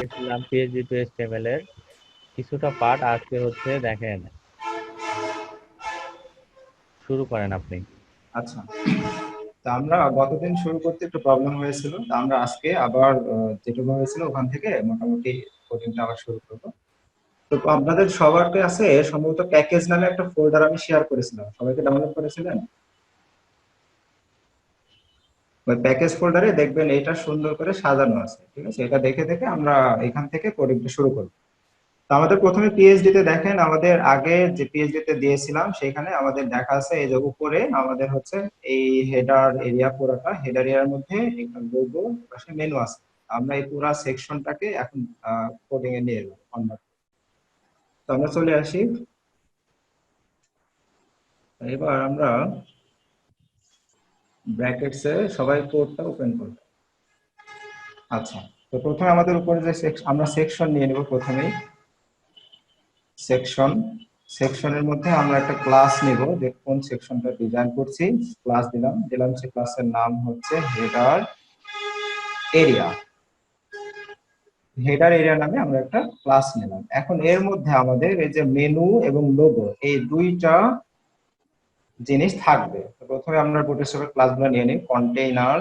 দেখছিলাম PhD two HTML এর কিছুটা পার্ট আজকে হচ্ছে দেখেন। শুরু করেন আপনি। আচ্ছা, তা আমরা গতদিন শুরু করতে একটু প্রবলেম হয়েছিল, তা আমরা আজকে আবার যেটুকু হয়েছিল ওখান থেকে মোটামুটি কোডিংটা আবার শুরু করবো। তো আপনাদের সবার কাছে সম্ভবত প্যাকেজ নামে একটা ফোল্ডার আমি শেয়ার করেছিলাম, সবাইকে ডাউনলোড করেছিলেন? ওই প্যাকেজ ফোল্ডারে দেখবেন এটা সুন্দর করে সাজানো আছে, ঠিক আছে? এটা দেখে দেখে আমরা এখান থেকে কোডিংটা শুরু করবো। তো আমাদের প্রথমে পিএইচডি তে দেখেন, আমাদের আগে যে পিএইচডি তে দিয়েছিলাম সেখানে আমাদের দেখা আছে এই যে উপরে আমাদের হচ্ছে এই হেডার এরিয়া, পুরোটা হেডার এরিয়ার মধ্যে একটা লোগো পাশে মেনু আছে। আমরা এই পুরো সেকশনটাকে এখন কোডিং এ নিয়ে এলাম কনভার্ট। তো আমরা চলে আসি, এবার আমরা ব্র্যাকেটস এ সবাই কোডটা ওপেন করব। আচ্ছা, তো প্রথমে আমাদের উপরে যে আমরা সেকশন নিয়ে নেব প্রথমেই। সেকশন, সেকশনের মধ্যে আমরা একটা ক্লাস নিব, যে কোন সেকশনটা ডিজাইন করছি। ক্লাস দিলাম, সে ক্লাসের নাম হচ্ছে হেডার এরিয়া। হেডার এরিয়া নামে আমরা একটা ক্লাস নিলাম। এখন এর মধ্যে আমাদের এই যে মেনু এবং লোগো, এই দুইটা জিনিস থাকবে। তো প্রথমে আমরা বুটস্ট্র্যাপের ক্লাসগুলো নিয়ে নিই। কন্টেইনার,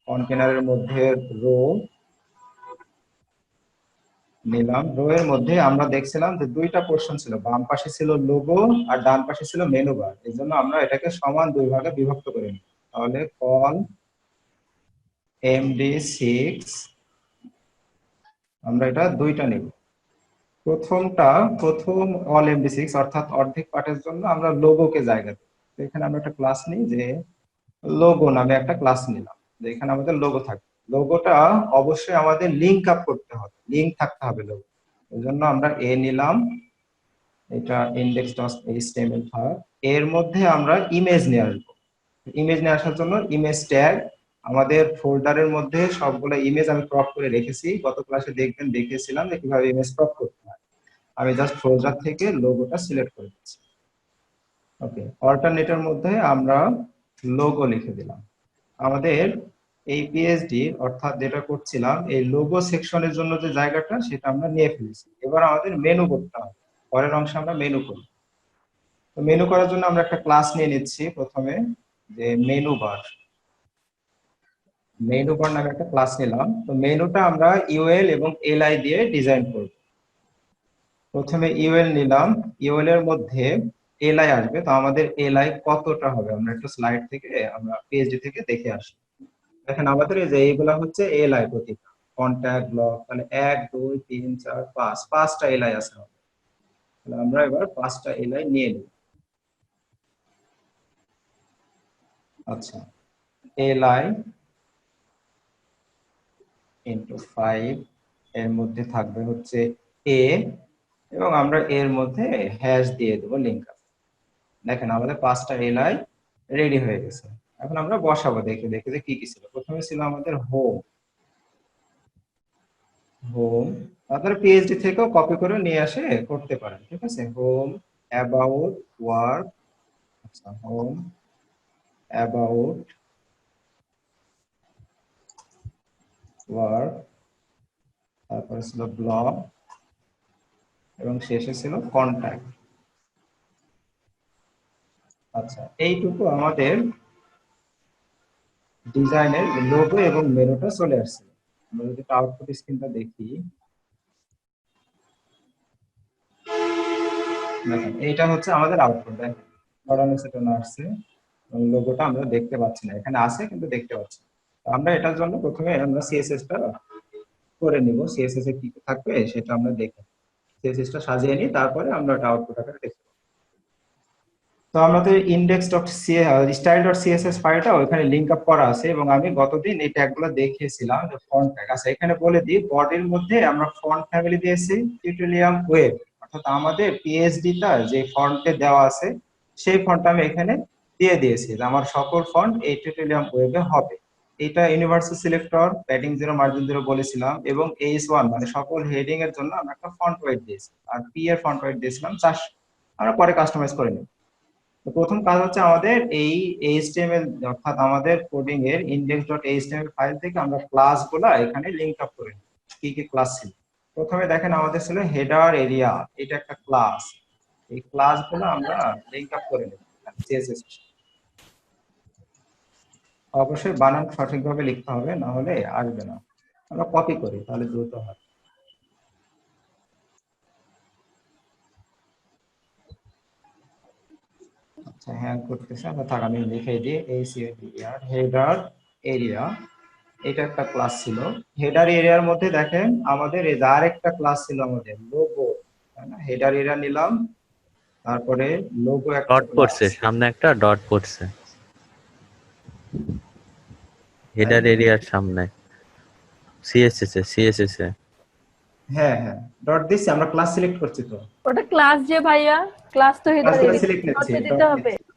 কন্টেইনারের মধ্যে রো নিলাম। রো এর মধ্যে আমরা দেখছিলাম যে দুইটা পোর্শন ছিল, বাম পাশে ছিল লোগো আর ডান পাশে ছিল মেনু বার। এই জন্য আমরা এটাকে সমান দুই ভাগে বিভক্ত করে নিই। তাহলে কল md6, আমরা এটা দুইটা নিব। প্রথম অল md6 অর্থাৎ অর্ধেক পার্টের জন্য আমরা লোগোকে জায়গা দিই। তো এখানে আমরা একটা ক্লাস নিই, যে লোগো নামে একটা ক্লাস নিলাম, যে এখানে আমাদের লোগো থাকবে। লোগোটা অবশ্যই আমাদের লিংক আপ করতে হবে, লিংক থাকতে হবে লোগো। এই জন্য আমরা এ নিলাম, এটা index.html থাক। এর মধ্যে আমরা ইমেজ নিয়ে আসবো। ইমেজ নিয়ে আসার জন্য ইমেজ ট্যাগ, আমাদের ফোল্ডারের মধ্যে সবগুলো ইমেজ আমি ক্রপ করে রেখেছি। গত ক্লাসে দেখবেন দেখিয়েছিলাম যে কিভাবে ইমেজ ক্রপ করতে হয়। আমি জাস্ট ফোল্ডার থেকে লোগোটা সিলেক্ট করে দিচ্ছি। ওকে, অল্টারনেটের মধ্যে আমরা লোগো লিখে দিলাম। আমাদের এই পিএইচডি অর্থাৎ যেটা করছিলাম এই লোগো সেকশনের জন্য যে জায়গাটা, সেটা আমরা নিয়ে ফেলেছি। এবার আমাদের মেনু করতে হবে, পরের অংশে আমরা মেনু করি। তো মেনু করার জন্য আমরা একটা ক্লাস নিয়ে নিচ্ছি প্রথমে, যে মেনু বার। মেনু বার নামে একটা ক্লাস নিলাম। তো মেনুটা আমরা ইউএল এবং এলআই দিয়ে ডিজাইন করব। প্রথমে ইউএল নিলাম, ইউএল এর মধ্যে এলআই আসবে। তো আমাদের এলআই কতটা হবে আমরা একটু স্লাইড থেকে, আমরা পিএইচডি থেকে দেখে আসি। দেখেন আমাদের এই যে এইগুলা হচ্ছে এলআই, প্রতিটা কন্ট্যাক্ট ব্লক, তাহলে 1 2 3 4 5, পাঁচটা এলআই আছে আমাদের। তাহলে আমরা এবার পাঁচটা এলআই নিয়ে নিই। আচ্ছা, এলআই ইন্টু 5, এর মধ্যে থাকবে হচ্ছে এ, এবং আমরা এর মধ্যে হ্যাশ দিয়ে দেবো লিঙ্ক আপ। দেখেন আমাদের পাঁচটা এলআই রেডি হয়ে গেছে। এখন আমরা বসাবো, দেখে দেখে যে কি কি ছিল। প্রথমে ছিল আমাদের হোম। হোম আপনারা পিএইচডি থেকেও কপি করে নিয়ে আসে করতে পারেন, ঠিক আছে? Home, about, work. আচ্ছা, হোম, অ্যাবাউট, ওয়ার্ক, তারপরে ছিল ব্লগ, এবং শেষে ছিল কন্ট্যাক্ট। আচ্ছা, এইটুকু আমাদের ডিজাইনের লোগো এবং মেনুটা চলে আসছে। আমরা যদি আউটপুট স্ক্রিনটা দেখি, দেখেন এইটা হচ্ছে আমাদের আউটপুট। দেখেন বড়ানো সেটানো আসছে, এবং লোগোটা আমরা দেখতে পাচ্ছি না, এখানে আছে কিন্তু দেখতে পাচ্ছি না। তো আমরা এটার জন্য প্রথমে আমরা সিএসএস টা করে নিব। সিএসএস এ কি কি থাকবে সেটা আমরা দেখি, সিএসএস টা সাজিয়ে নিই, তারপরে আমরা এটা আউটপুট আকারে দেখতে পাবো। তো আমাদের style.css ফাইলটা ওখানে লিংক আপ করা আছে, এবং আমি গতদিন এই ট্যাগগুলো দেখিয়েছিলাম, যে ফন্ট ট্যাগ। আচ্ছা, এখানে বলে দিই, বডির মধ্যে আমরা ফন্ট ফ্যামিলি দিয়েছি টিউটোরিয়াল ওয়েব, অর্থাৎ আমাদের পিএইচডি টা যে ফন্টে দেওয়া আছে সেই ফন্ট আমি এখানে দিয়ে দিয়েছি, যে আমার সকল ফন্ট এই টিউটোরিয়াল ওয়েবে হবে। এটা ইউনিভার্সাল সিলেক্টর, প্যাডিং 0, মার্জিন 0 বলেছিলাম, এবং এইচ1 মানে সকল হেডিং এর জন্য আমরা একটা ফন্ট ওয়েট দিয়েছি, আর পি এর ফন্ট ওয়েট দিয়েছিলাম 400। আমরা পরে কাস্টমাইজ করে নিই। তো প্রথম কাজ হচ্ছে আমাদের এই এইচটিএমএল অর্থাৎ আমাদের কোডিং এর index.html ফাইল থেকে আমরা ক্লাসগুলো এখানে লিংক আপ করে নিই। কি কি ক্লাস ছিল। প্রথমে দেখেন আমাদের ছিল হেডার এরিয়া, এটা একটা ক্লাস। এই ক্লাসগুলো আমরা লিংক আপ করে নেব সিএসএস। অবশ্যই বানান সঠিকভাবে লিখতে হবে, না হলে আসবে না। আমরা কপি করি তাহলে দ্রুত হয়। আচ্ছা হ্যাঁ করতেছে, আমরা থাক আমি লিখে দিই ACR হেডার এরিয়া, এটা একটা ক্লাস ছিল। হেডার এরিয়ার মধ্যে দেখেন আমাদের এই আর একটা ক্লাস ছিল আমাদের লোগো, তাই না? হেডার এরিয়া নিলাম, তারপরে লোগো একটা ডট ক্লাস, পড়ছে, সামনে একটা ডট পড়ছে তাই হেডার এরিয়ার সামনে, সিএসএস এ। হ্যাঁ হ্যাঁ ডট দিচ্ছি, আমরা ক্লাস সিলেক্ট করছি তো, ওটা ক্লাস যে ভাইয়া, ক্লাস তো হেডার ক্লাসগুলো এরিয়া সিলেক্ট নিচ্ছি, করতে দিতে ডট হবে। নিচ্ছি।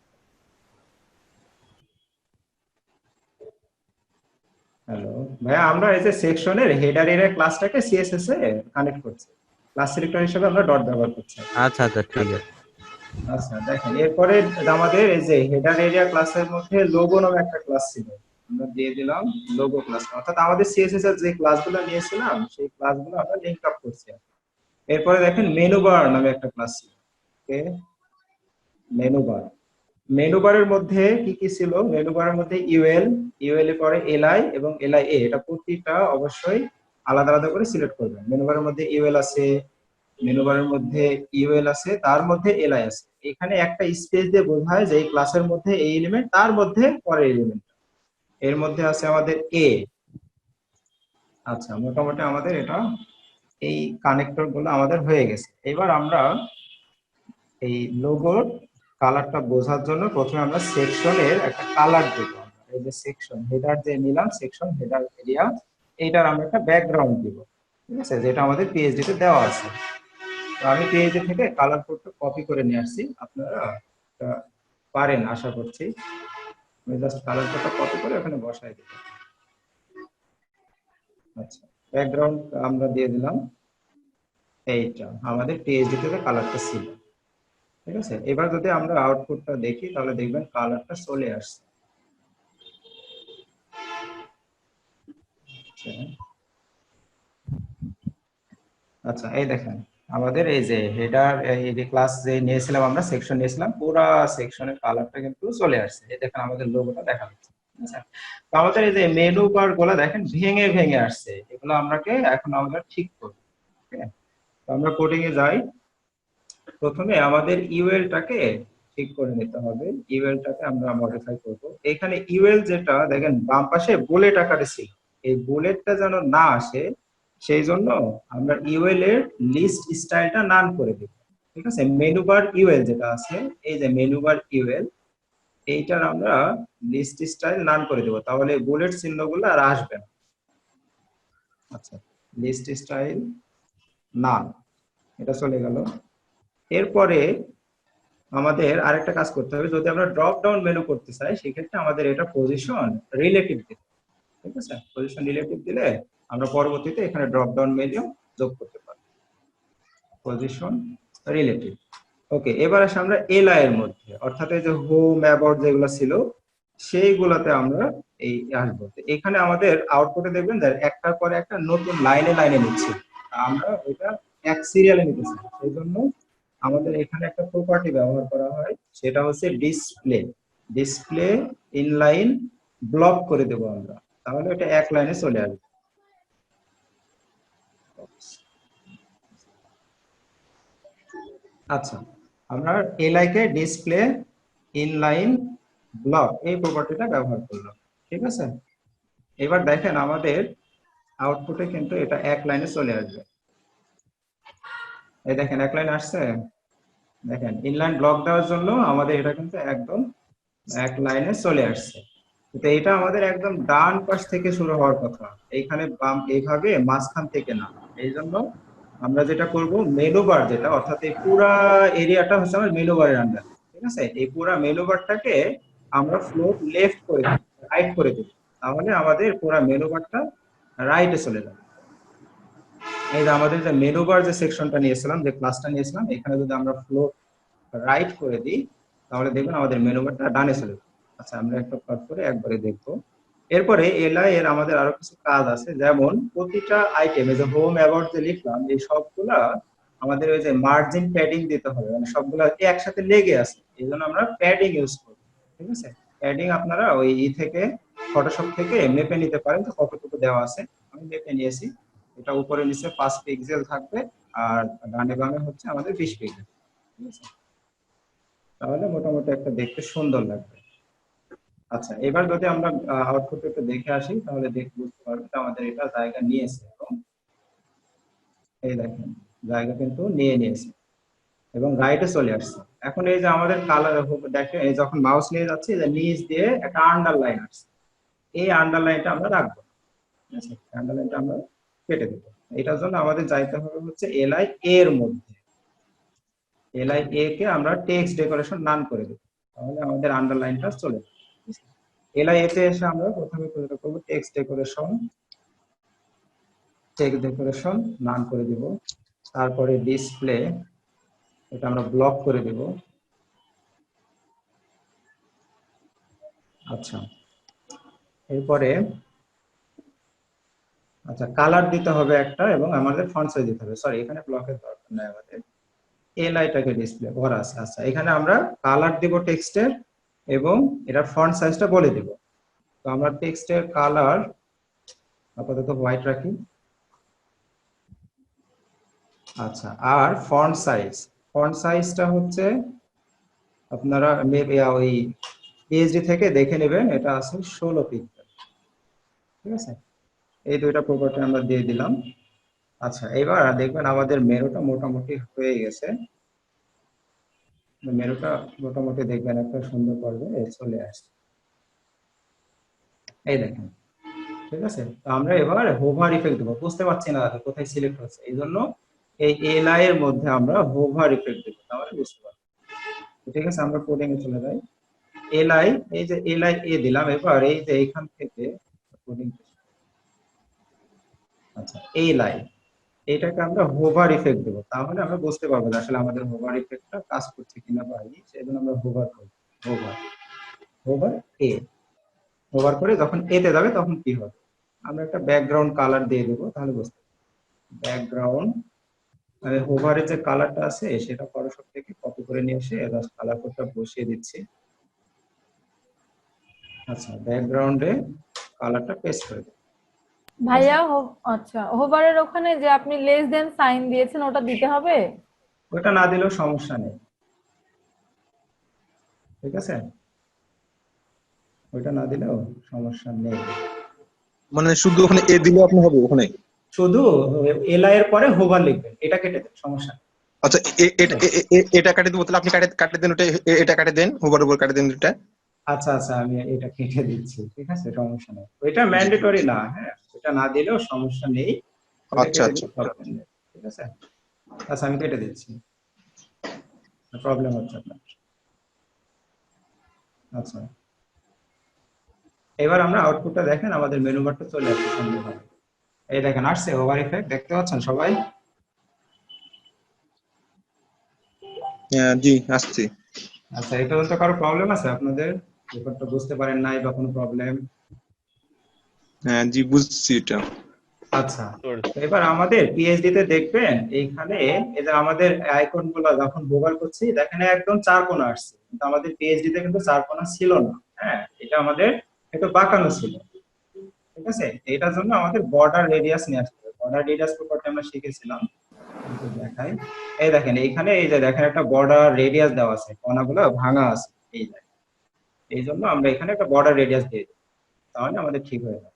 হ্যালো ভাইয়া, আমরা এই যে সেকশনের হেডার এরিয়া ক্লাসটাকে সিএসএস এ কানেক্ট করছি, ক্লাস সিলেক্টর হিসেবে আমরা ডট ব্যবহার করছি। আচ্ছা আচ্ছা ঠিক আছে। আচ্ছা দেখেন এরপরে আমাদের এই যে হেডার এরিয়া ক্লাসের মধ্যে লোগো নামে একটা ক্লাস ছিল, আমরা দিয়ে দিলাম লোগো ক্লাস। অর্থাৎ আমাদের সিএসএস এর যে ক্লাসগুলো নিয়েছিলাম সেই ক্লাসগুলো আমরা লিংক আপ করছি। এরপরে দেখেন মেনু বার নামে একটা ক্লাস ছিল। ওকে, মেনু বার, মেনু বারের মধ্যে কি কি ছিল? মেনু বারের মধ্যে ইউএল এর পরে এলআই এবং এলআইএ, এটা প্রতিটা অবশ্যই আলাদা আলাদা করে সিলেক্ট করবেন। মেনু বারের মধ্যে ইউএল আছে, মেনু বারের মধ্যে ইউএল আছে, তার মধ্যে এলআই আছে। এখানে একটা স্পেস দিয়ে বোঝায় যে এই ক্লাসের মধ্যে এই এলিমেন্ট, তার মধ্যে পরের এলিমেন্ট। এর মধ্যে আছে আমাদের এ। আচ্ছা মোটামুটি আমাদের এটা এই কানেক্টর গুলো আমাদের হয়ে গেছে। এবার আমরা এই লোগোর কালারটা বোঝার জন্য প্রথমে আমরা সেকশনের একটা কালার দেব। এই যে সেকশন হেডার যে নিলাম, সেকশন হেডার এরিয়া, এইটার আমরা একটা ব্যাকগ্রাউন্ড দিব, ঠিক আছে, যেটা আমাদের পিএইচডি তে দেওয়া আছে। তো আমি পিএইচডি থেকে কালার কোডটা কপি করে নিয়ে আসছি, আপনারা এটা পারেন আশা করছি। আমি জাস্ট কালার কোডটা কপি করে ওখানে বসাই দেব। আচ্ছা ব্যাকগ্রাউন্ড আমরা দিয়ে দিলাম, এইটা আমাদের পিএইচডি থেকে কালারটা ছিল, ঠিক আছে। এবার যদি আমরা আউটপুটটা দেখি তাহলে দেখবেন কালারটা চলে আসছে। আচ্ছা এই দেখেন আমাদের এই যে হেডার এই যে ক্লাস যে নিয়েছিলাম, আমরা সেকশন নিয়েছিলাম, পুরা সেকশনের কালারটা কিন্তু চলে আসছে। এই দেখেন আমাদের লোগোটা দেখা যাচ্ছে, ঠিক আছে। তো আমাদের এই যে মেনু বার গুলো দেখেন ভেঙে ভেঙে আসছে, এগুলো আমরাকে এখন আমরা ঠিক করব। ঠিক আছে, তো আমরা কোডিং এ যাই। প্রথমে আমাদের ইউএলটাকে ঠিক করে নিতে হবে, ইউএলটাকে আমরা মডিফাই করব। এখানে ইউএল যেটা দেখেন বাম পাশে বুলেট আকারে ছিল, এই বুলেটটা যেন না আসে সেই জন্য আমরা ইউএল এর লিস্ট স্টাইলটা নান করে দেব, ঠিক আছে। মেনু বার ইউএল যেটা আছে, এই যে মেনু বার ইউএল, এইটার আমরা লিস্ট স্টাইল নান করে দেব, তাহলে বুলেট চিহ্নগুলো আর আসবে না। আচ্ছা লিস্ট স্টাইল নান, এটা চলে গেল। এরপরে আমাদের আরেকটা কাজ করতে হবে, যদি আমরা ড্রপ ডাউন মেনু করতে চাই সেক্ষেত্রে আমাদের এটা পজিশন রিলেটিভ দিতে, ঠিক আছে। পজিশন রিলেটিভ দিলে আমরা পরবর্তীতে এখানে ড্রপ ডাউন মেনু যোগ করতে পারি, পজিশন রিলেটিভ। ওকে, এবার আসে আমরা এলআই এর মধ্যে, অর্থাৎ এই যে হোম অ্যাবাউট যেগুলো ছিল সেইগুলোতে আমরা এই আসবো। এখানে আমাদের আউটপুটে দেখবেন যে একটার পরে একটা নতুন লাইনে লাইনে নিচ্ছে, আমরা ওইটা এক সিরিয়ালে নিতেছি। সেই জন্য আমাদের এখানে একটা প্রপার্টি ব্যবহার করা হয়, সেটা হচ্ছে ডিসপ্লে, ডিসপ্লে ইনলাইন ব্লক করে দেব আমরা, তাহলে এটা এক লাইনে চলে আসবে। আচ্ছা আমরা এলআই কে ডিসপ্লে ইনলাইন ব্লক এই প্রপার্টিটা ব্যবহার করলাম, ঠিক আছে। এবার দেখেন আমাদের আউটপুটে কিন্তু এটা এক লাইনে চলে আসবে। এই দেখেন এক লাইন আসছে, দেখেন ইনলাইন ব্লক দেওয়ার জন্য আমাদের এটা কিন্তু একদম এক লাইনে চলে আসছে। তো এটা আমাদের একদম ডান পাশ থেকে শুরু হওয়ার কথা, এইখানে বাম এইভাবে মাঝখান থেকে না। এই জন্য আমরা যেটা করব, মেনু বার যেটা, অর্থাৎ এই পুরা এরিয়াটা হচ্ছে আমার মেনু বারের আন্ডার, ঠিক আছে। এই পুরা মেনু বারটাকে আমরা ফ্লোর লেফট করে দিই, রাইট করে দিই, তাহলে আমাদের পুরা মেনু বারটা রাইটে চলে যাবে। এই যে আমাদের যে মেনু বার যে সেকশনটা নিয়েছিলাম, যে ক্লাসটা নিয়েছিলাম, এখানে যদি আমরা ফ্লোর রাইট করে দিই তাহলে দেখবেন আমাদের মেনু বারটা ডানে চলে যাবে। আচ্ছা আমরা একটা কাজ করে একবারে দেখবো। এরপরে এলআই এর আমাদের আরো কিছু কাজ আছে, যেমন প্রতিটা আইটেম এই যে হোম অ্যাবাউট যে লিখলাম এই সবগুলা আমাদের ওই যে মার্জিন প্যাডিং দিতে হবে, মানে সবগুলা একসাথে লেগে আছে, এই জন্য আমরা প্যাডিং ইউজ করি। ঠিক আছে, প্যাডিং আপনারা ওই থেকে ফটোশপ থেকে মেপে নিতে পারেন তো কতটুকু দেওয়া আছে। আমি মেপে নিয়েছি, এটা উপরে নিচে 5 পিক্সেল থাকবে আর ডানে বামে হচ্ছে আমাদের 20 পিক্সেল। ঠিক আছে, তাহলে মোটামুটি একটা দেখতে সুন্দর লাগবে। আচ্ছা, এবার যদি আমরা আউটপুট একটু দেখে আসি তাহলে বুঝতে পারবো যে আমাদের এটা জায়গা নিয়েছে, এবং এই দেখেন জায়গা কিন্তু নিয়ে নিয়েছে এবং রাইটে চলে আসছে। এখন এই যে আমাদের কালার দেখেন, এই যখন মাউস নিয়ে যাচ্ছে যে নিচ দিয়ে একটা আন্ডারলাইন আসছে, এই আন্ডারলাইনটা আমরা রাখবো। ঠিক আছে, আন্ডারলাইনটা আমরা কেটে দেবো। এটার জন্য আমাদের যাইতে হবে হচ্ছে এলআই এর মধ্যে, এলআই এ কে আমরা টেক্সট ডেকোরেশন নান করে দেবো, তাহলে আমাদের আন্ডারলাইনটা চলে যাবে। এলআই এতে এসে আমরা প্রথমে করবো টেক্সট ডেকোরেশন নান করে দিব। তারপরে ডিসপ্লে, এটা আমরা ব্লক করে দেব। আচ্ছা, এরপরে আচ্ছা কালার দিতে হবে একটা, এবং আমাদের ফন্ট সাইজ দিতে হবে। সরি, এখানে ব্লকের দরকার নাই, আমাদের এলআইটাকে ডিসপ্লে ভরা আছে। আচ্ছা, এখানে আমরা কালার দিব টেক্সটের, এবং এটা ফন্ট সাইজটা বলে দিব। তো আমরা টেক্সটের কালার আপাতত হোয়াইট রাখি। আচ্ছা, আর ফন্ট সাইজটা হচ্ছে আপনারা ওই পিএইচডি থেকে দেখে নেবেন, এটা আছে 16 পিক্সেল। ঠিক আছে, এই দুইটা প্রপার্টি আমরা দিয়ে দিলাম। আচ্ছা, এবার দেখবেন আমাদের মেনুটা মোটামুটি হয়ে গেছে। মেনুটা মোটামুটি দেখবেন একটা সুন্দর পর্বে চলে আসছে, এই দেখেন। ঠিক আছে, তো আমরা এবার হোভার ইফেক্ট দেবো। বুঝতে পারছি না কোথায় সিলেক্ট হচ্ছে, এই জন্য এই এলআই এর মধ্যে আমরা হোভার ইফেক্ট দেবো, তাহলে বুঝতে পারবো। ঠিক আছে, আমরা কোডিং এ চলে যাই। এলআই, এই যে এলআই এ দিলাম, এবার এই যে এইখান থেকে কোডিং, আচ্ছা এলআই, এটাকে আমরা হোভার ইফেক্ট দেবো, তাহলে আমরা বুঝতে পারবো যে আসলে আমাদের হোভার ইফেক্টটা কাজ করছে কিনা পাইনি, সেজন্য আমরা হোভার করব। হোভার হোভার এ, হোভার করে যখন এতে যাবে তখন কি হবে, আমরা একটা ব্যাকগ্রাউন্ড কালার দিয়ে দেবো, তাহলে বুঝতে ব্যাকগ্রাউন্ড হোভারের যে কালারটা আছে সেটা ফটোশপ থেকে কপি করে নিয়ে এসে জাস্ট কালার কোডটা বসিয়ে দিচ্ছি। আচ্ছা, ব্যাকগ্রাউন্ডে কালারটা পেস্ট করে দেব। ভাইয়া আচ্ছা, হোভারের ওখানে যে আপনি লেস দেন সাইন দিয়েছেন ওটা দিতে হবে? ওটা না দিলেও সমস্যা নেই। ঠিক আছে, ওইটা না দিলেও সমস্যা নেই, মানে শুধু ওখানে এ দিলে আপনি হবে ওখানে? শুধু এলআই এর পরে হোভার লিখবেন, এটা কেটে দেন, সমস্যা নেই। আচ্ছা, এটা কাটে দেবো, তাহলে আপনি কাটে দেন ওটা, এটা কাটে দেন, হোভার উপর কাটে দেন এটা। আচ্ছা আচ্ছা, আমি এটা কেটে দিচ্ছি। ঠিক আছে, সমস্যা নেই, ওইটা ম্যান্ডেটরি না। হ্যাঁ, ওটা না দিলেও সমস্যা নেই, ওটা আচ্ছা কেটে আচ্ছা দিলে প্রবলেম নেই। ঠিক আছে, আচ্ছা আমি কেটে দিচ্ছি, প্রবলেম হচ্ছে আপনার। আচ্ছা, এবার আমরা আউটপুটটা দেখেন, আমাদের মেনু বারটা চলে আসছে সুন্দরভাবে। এই দেখেন আসছে ওভার ইফেক্ট, দেখতে পাচ্ছেন সবাই? জি আসছি। আচ্ছা, এই পর্যন্ত কারো প্রবলেম আছে আপনাদের? ব্যাপারটা বুঝতে পারেন নাই বা কোনো প্রবলেম? হ্যাঁ জি, বুঝছি এটা। আচ্ছা, তো এবার আমাদের পিএইচডি তে দেখবেন এইখানে এই যে আমাদের আইকন গুলো যখন ব্যবহার করছি দেখেন একদম চার কোণা আসছে, কিন্তু আমাদের পিএইচডি তে কিন্তু চার কোণা ছিল না। হ্যাঁ, এটা আমাদের একটু বাঁকানো ছিল। ঠিক আছে, এটার জন্য আমাদের বর্ডার রেডিয়াস নিয়ে আসতে হবে। বর্ডার রেডিয়াস প্রপার্টি আমরা শিখেছিলাম, একটু দেখাই। এই দেখেন এইখানে, এই যে দেখেন একটা বর্ডার রেডিয়াস দেওয়া আছে, কোণাগুলো ভাঙা আছে, এই দেখেন। এই জন্য আমরা এখানে একটা বর্ডার রেডিয়াস দিয়ে দিই, তাহলে আমাদের ঠিক হয়ে যাবে।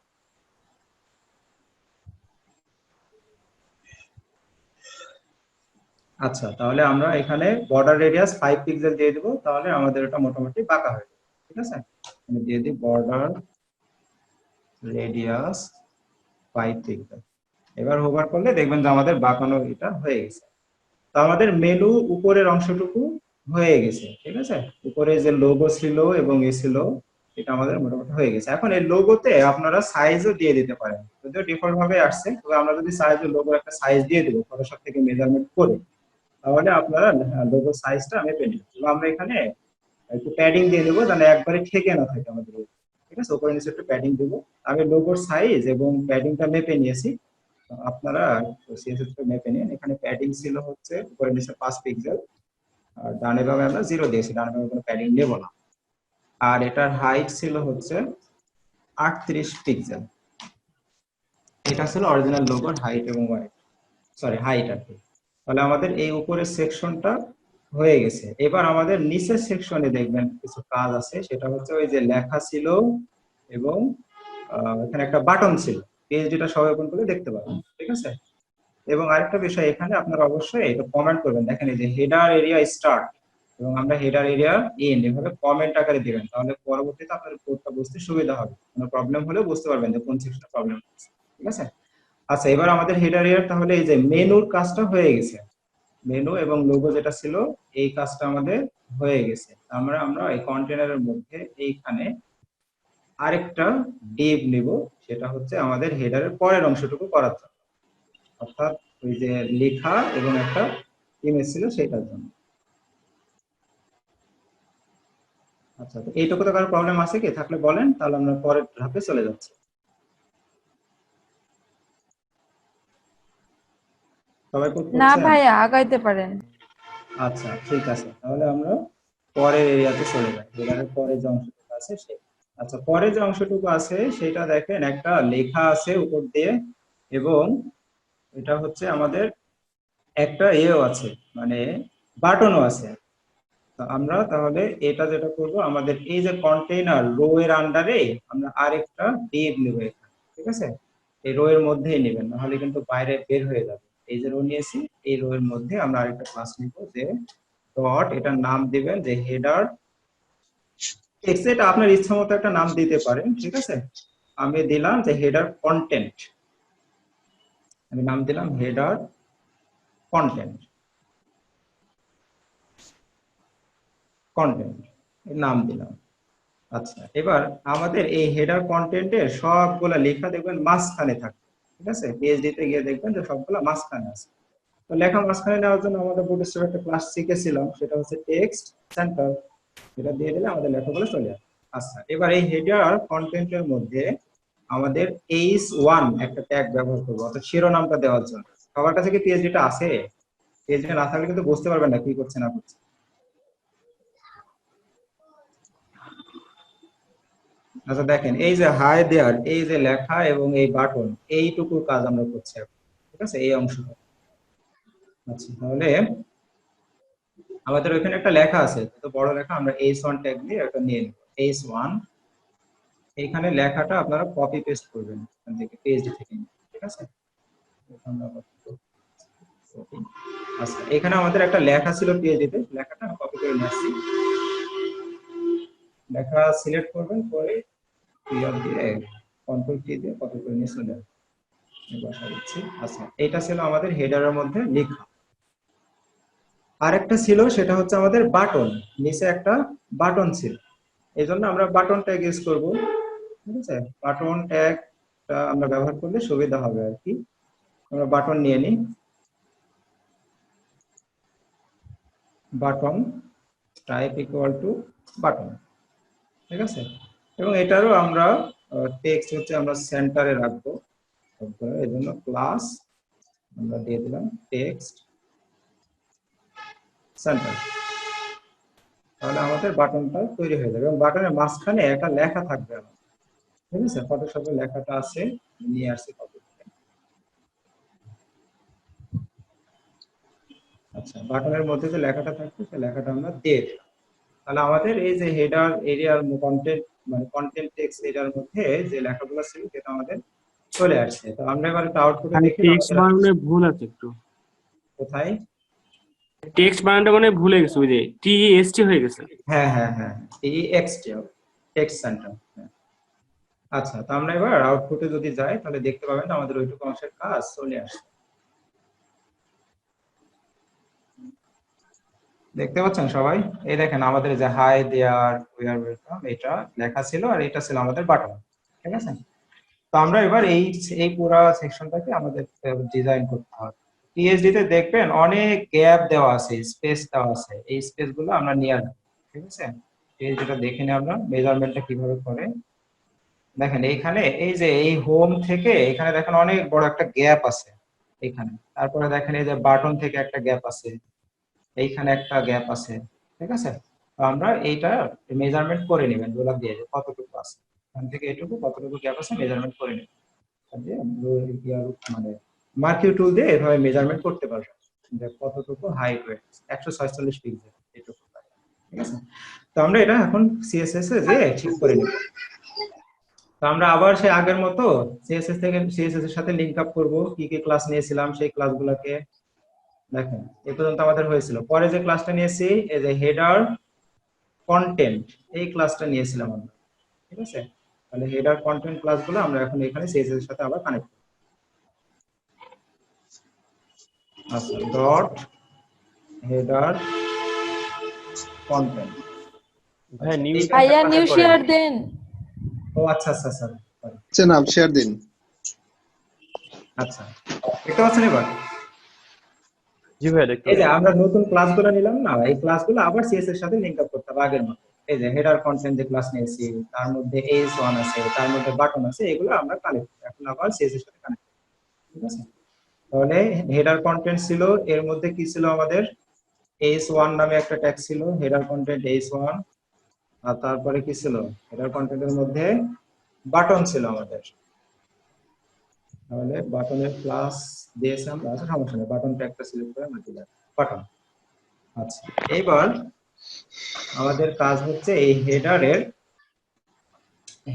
আচ্ছা, তাহলে আমরা এখানে বর্ডার রেডিয়াস 5 পিক্সেল দিয়ে দিব, তাহলে আমাদের এটা মোটামুটি বাঁকা হয়ে যাবে। ঠিক আছে, আমি দিয়ে দিই বর্ডার রেডিয়াস 5 পিক্সেল। এবার হোভার করলে দেখবেন যে আমাদের বাঁকানো এটা হয়ে গেছে। তো আমাদের মেনু উপরের অংশটুকু হয়ে গেছে। ঠিক আছে, উপরে যে লোগো ছিল এবং এ ছিল, এটা আমাদের মোটামুটি হয়ে গেছে। এখন এই লোগোতে আপনারা সাইজও দিয়ে দিতে পারেন, যদিও ডিফল্ট ভাবে আসছে, তবে আমরা যদি সাইজ, লোগো একটা সাইজ দিয়ে দেবো ফটোশপ থেকে মেজারমেন্ট করে, তাহলে আপনারা লোগো সাইজটা মেপে নেবেন। আমরা এখানে একটু প্যাডিং দিয়ে দেবো যেন একবারে ঠেকে না থাকে আমাদের। ঠিক আছে, উপরে নিচে একটু প্যাডিং দেবো। আমি লোগোর সাইজ এবং প্যাডিংটা মেপে নিয়েছি, তো আপনারা সিএসএস মেপে নিন। এখানে প্যাডিং ছিল হচ্ছে উপরে নিচে 5 পিক্সেল, আর ডানে বামে আমরা 0 দিয়েছি, ডানে বামে কোনো প্যাডিং নেব না। আর এটার হাইট ছিল হচ্ছে 38 পিক্সেল। এটা ছিল অরিজিনাল লোগোর হাইট এবং ওয়েট, সরি হাইট আর কি। তাহলে আমাদের এই উপরের সেকশনটা হয়ে গেছে। এবার আমাদের নিচের সেকশনে দেখবেন কিছু কাজ আছে, সেটা হচ্ছে ওই যে লেখা ছিল এবং এখানে একটা বাটন ছিল, পিএইচডিটা সবাই ওপেন করে দেখতে পাবেন, ঠিক আছে। এবং আরেকটা বিষয়, এখানে আপনারা অবশ্যই এটা কমেন্ট করবেন। দেখেন এই যে হেডার এরিয়া স্টার্ট এবং আমরা হেডার এরিয়া এন্ড এভাবে কমেন্ট আকারে দিবেন, তাহলে পরবর্তীতে আপনার কোডটা বুঝতে সুবিধা হবে। কোনো প্রবলেম হলেও বুঝতে পারবেন যে কোন সেকশনে প্রবলেম হচ্ছে, ঠিক আছে। আচ্ছা, এবার আমাদের হেডার এরিয়া তাহলে এই যে মেনুর কাজটা হয়ে গেছে, মেনু এবং লোগো যেটা ছিল এই কাজটা আমাদের হয়ে গেছে। আমরা এই কন্টেনারের মধ্যে এইখানে আরেকটা ডিভ নিব, সেটা হচ্ছে আমাদের হেডারের পরের অংশটুকু করার জন্য, অর্থাৎ ওই যে লেখা এবং একটা ইমেজ ছিল সেটার জন্য। আচ্ছা, তো এইটুকু তো কারো প্রবলেম আছে কি? থাকলে বলেন, তাহলে আমরা পরের ধাপে চলে যাচ্ছি। সবাই কোড না করছেন? ভাইয়া, আগাইতে পারেন। আচ্ছা ঠিক আছে, তাহলে আমরা পরের এরিয়াতে চলে যাই, হেডারের পরে যে অংশটুকু আছে সেই। আচ্ছা, পরে যে অংশটুকু আছে সেটা দেখেন একটা লেখা আছে উপর দিয়ে, এবং এটা হচ্ছে আমাদের একটা এও আছে, মানে বাটনও আছে। তো আমরা তাহলে এটা যেটা করব, আমাদের এই যে কন্টেইনার রো এর আন্ডারে আমরা আরেকটা ডিভ নেব এখানে, ঠিক আছে। এই রো এর মধ্যেই নেবেন, নাহলে কিন্তু বাইরে বের হয়ে যাবে। এই যে রো নিয়েছি, এই রো এর মধ্যে আমরা আরেকটা ক্লাস নিব, যে ডট, এটার নাম দিবেন যে হেডার টেক্সট। এটা আপনার ইচ্ছা মতো একটা নাম দিতে পারেন, ঠিক আছে। আমি দিলাম যে হেডার কন্টেন্ট, আমি নাম দিলাম হেডার কন্টেন্ট, কন্টেন্ট নাম দিলাম। আচ্ছা, এবার আমাদের এই হেডার কন্টেন্টের সবগুলা লেখা দেখবেন মাঝখানে থাকে, ঠিক আছে। পিএইচডি তে গিয়ে দেখবেন যে সবগুলা মাঝখানে আছে। তো লেখা মাঝখানে নেওয়ার জন্য আমাদের বুটস্ট্র্যাপ একটা ক্লাস শিখেছিলাম, সেটা হচ্ছে টেক্সট সেন্টার। এটা দিয়ে দিলে আমাদের লেখাগুলো চলে আসে। আচ্ছা, এবার এই হেডার কন্টেন্টের মধ্যে আমাদের h1 একটা ট্যাগ ব্যবহার করবো, অর্থাৎ শিরোনামটা দেওয়ার জন্য। সবার কাছে কি পিএইচডিটা আছে? পিএইচডি না থাকলে কিন্তু বুঝতে পারবেন না কি করছে না করছে। আচ্ছা দেখেন, এই যে হাই দেয়ার, এই যে লেখা এবং এই বাটন, এইটুকু কাজ আমরা করছি এখন, ঠিক আছে, এই অংশটা। আচ্ছা, তাহলে আমাদের ওইখানে একটা লেখা আছে, তো বড় লেখা, আমরা h1 ট্যাগ দিয়ে একটা নিয়ে নেব, h1। এইখানে লেখাটা আপনারা কপি পেস্ট করবেন এখান থেকে, পিএইচডি থেকে, ঠিক আছে। আচ্ছা, এখানে আমাদের একটা লেখা ছিল পিএইচডি তে, লেখাটা আমি কপি করে নিয়ে আসছি। লেখা সিলেক্ট করবেন, পরে ক্লিয়ার দিয়ে কন্ট্রোল কি দিয়ে কপি করে নিয়ে চলে আসবেন, বসা দিচ্ছি। আচ্ছা, এটা ছিল আমাদের হেডারের মধ্যে লেখা। আরেকটা ছিল, সেটা হচ্ছে আমাদের বাটন, নিচে একটা বাটন ছিল, এই জন্য আমরা বাটন ট্যাগ ইউজ করব, ঠিক আছে। বাটন ট্যাগটা আমরা ব্যবহার করলে সুবিধা হবে আর কি। আমরা বাটন নিয়ে নিই, button type equal to button, ঠিক আছে। এবং এটারও আমরা টেক্সট হচ্ছে আমরা সেন্টারে রাখবো, এই জন্য ক্লাস আমরা দিয়ে দিলাম টেক্সট সেন্টার। তাহলে আমাদের বাটনটা তৈরি হয়ে যাবে, এবং বাটনের মাঝখানে একটা লেখা থাকবে আমার, ঠিক আছে। ফটোশপে লেখাটা আছে, নিয়ে আসছি কপি করে। আচ্ছা, বাটনের মধ্যে যে লেখাটা থাকবে সেই লেখাটা আমরা দিয়ে দিলাম। তাহলে আমাদের এই যে হেডার এরিয়ার কন্টেন্ট, মানে কন্টেন্ট টেক্সট এরিয়ার মধ্যে যে লেখাগুলো ছিল সেটা আমাদের চলে আসছে। তো আমরা এবার একটা আউটপুটে দেখি টেক্সট আমাদের বানানে ভুল আছে একটু। কোথায়। টেক্সট বানানটা মানে ভুলে গেছে, ওই যে টিএসটি হয়ে গেছে। হ্যাঁ হ্যাঁ হ্যাঁ, এই টেক্সট সেন্টার। আচ্ছা, তো আমরা এবার আউটপুটে যদি যাই, তাহলে দেখতে পাবেন আমাদের ওইটুকু অংশের কাজ চলে আসছে। দেখতে পাচ্ছেন সবাই? এই দেখেন আমাদের যে hi there we are welcome, এটা লেখা ছিল, আর এটা ছিল আমাদের বাটন, ঠিক আছে। তো আমরা এবার এই পুরো সেকশনটাকে আমাদের ডিজাইন করতে হবে। পিএইচডি তে দেখবেন অনেক গ্যাপ দেওয়া আছে, স্পেস দেওয়া আছে, এই স্পেস গুলো আমরা নিয়ে আসবো, ঠিক আছে। এই যেটা দেখে নিই আমরা মেজারমেন্টটা কিভাবে করে। দেখেন এইখানে এই যে এই হোম থেকে এখানে দেখেন অনেক বড় একটা গ্যাপ আছে এইখানে। তারপরে দেখেন এই যে বাটন থেকে একটা গ্যাপ আছে, এইখানে একটা গ্যাপ আছে, ঠিক আছে? তো আমরা এইটা মেজারমেন্ট করে নেবেন রুলার দিয়ে যে কতটুকু আছে, এখান থেকে এটুকু কতটুকু গ্যাপ আছে মেজারমেন্ট করে নেবেন। যে মানে মার্কিউ টুল দিয়ে এভাবে মেজারমেন্ট করতে পারবেন যে কতটুকু হাইট হয়েছে 146 পিক্সেল এটুকু, ঠিক আছে? তো আমরা এটা এখন সিএসএস এ যে ঠিক করে নেব। তো আমরা আবার সেই আগের মতো সিএসএস থেকে সিএসএস এর সাথে লিংক আপ করব, কি কি ক্লাস নিয়েছিলাম সেই ক্লাসগুলোকে দেখেন এই পর্যন্ত আমাদের হয়েছিল। পরে যে ক্লাসটা নিয়েছি এই যে হেডার কন্টেন্ট, এই ক্লাসটা নিয়েছিলাম আমরা, ঠিক আছে? তাহলে হেডার কন্টেন্ট ক্লাসগুলো আমরা এখন এখানে সিএসএস এর সাথে আবার কানেক্ট করব। আচ্ছা, ডট হেডার কন্টেন্ট। ভাইয়া নিউ ভাইয়া নিউ শেয়ার দেন। ও আচ্ছা আচ্ছা স্যার, না শেয়ার দিন। আচ্ছা দেখতে পাচ্ছেন এবার? জি ভাইয়া দেখতে এই যে আমরা নতুন ক্লাসগুলো নিলাম না, এই ক্লাসগুলো আবার সিএস এর সাথে লিংক আপ করতে হবে আগের মতো। এই যে হেডার কন্টেন্ট যে ক্লাস নিয়েছি, তার মধ্যে AS1 আছে, তার মধ্যে বাটন আছে, এগুলো আমরা কানেক্ট এখন আবার সিএস এর সাথে কানেক্ট, ঠিক আছে? তাহলে হেডার কন্টেন্ট ছিল, এর মধ্যে কি ছিল আমাদের AS1 নামে একটা ট্যাগ ছিল, হেডার কন্টেন্ট AS1। আর তারপরে কি ছিল, হেডার কন্টেন্টের মধ্যে বাটন ছিল আমাদের। তাহলে বাটনের ক্লাস দিয়েছি আমরা, আচ্ছা সমস্যা নেই, বাটন ট্যাগটা সিলেক্ট করে আমরা দিলাম বাটন। আচ্ছা, এবার আমাদের কাজ হচ্ছে এই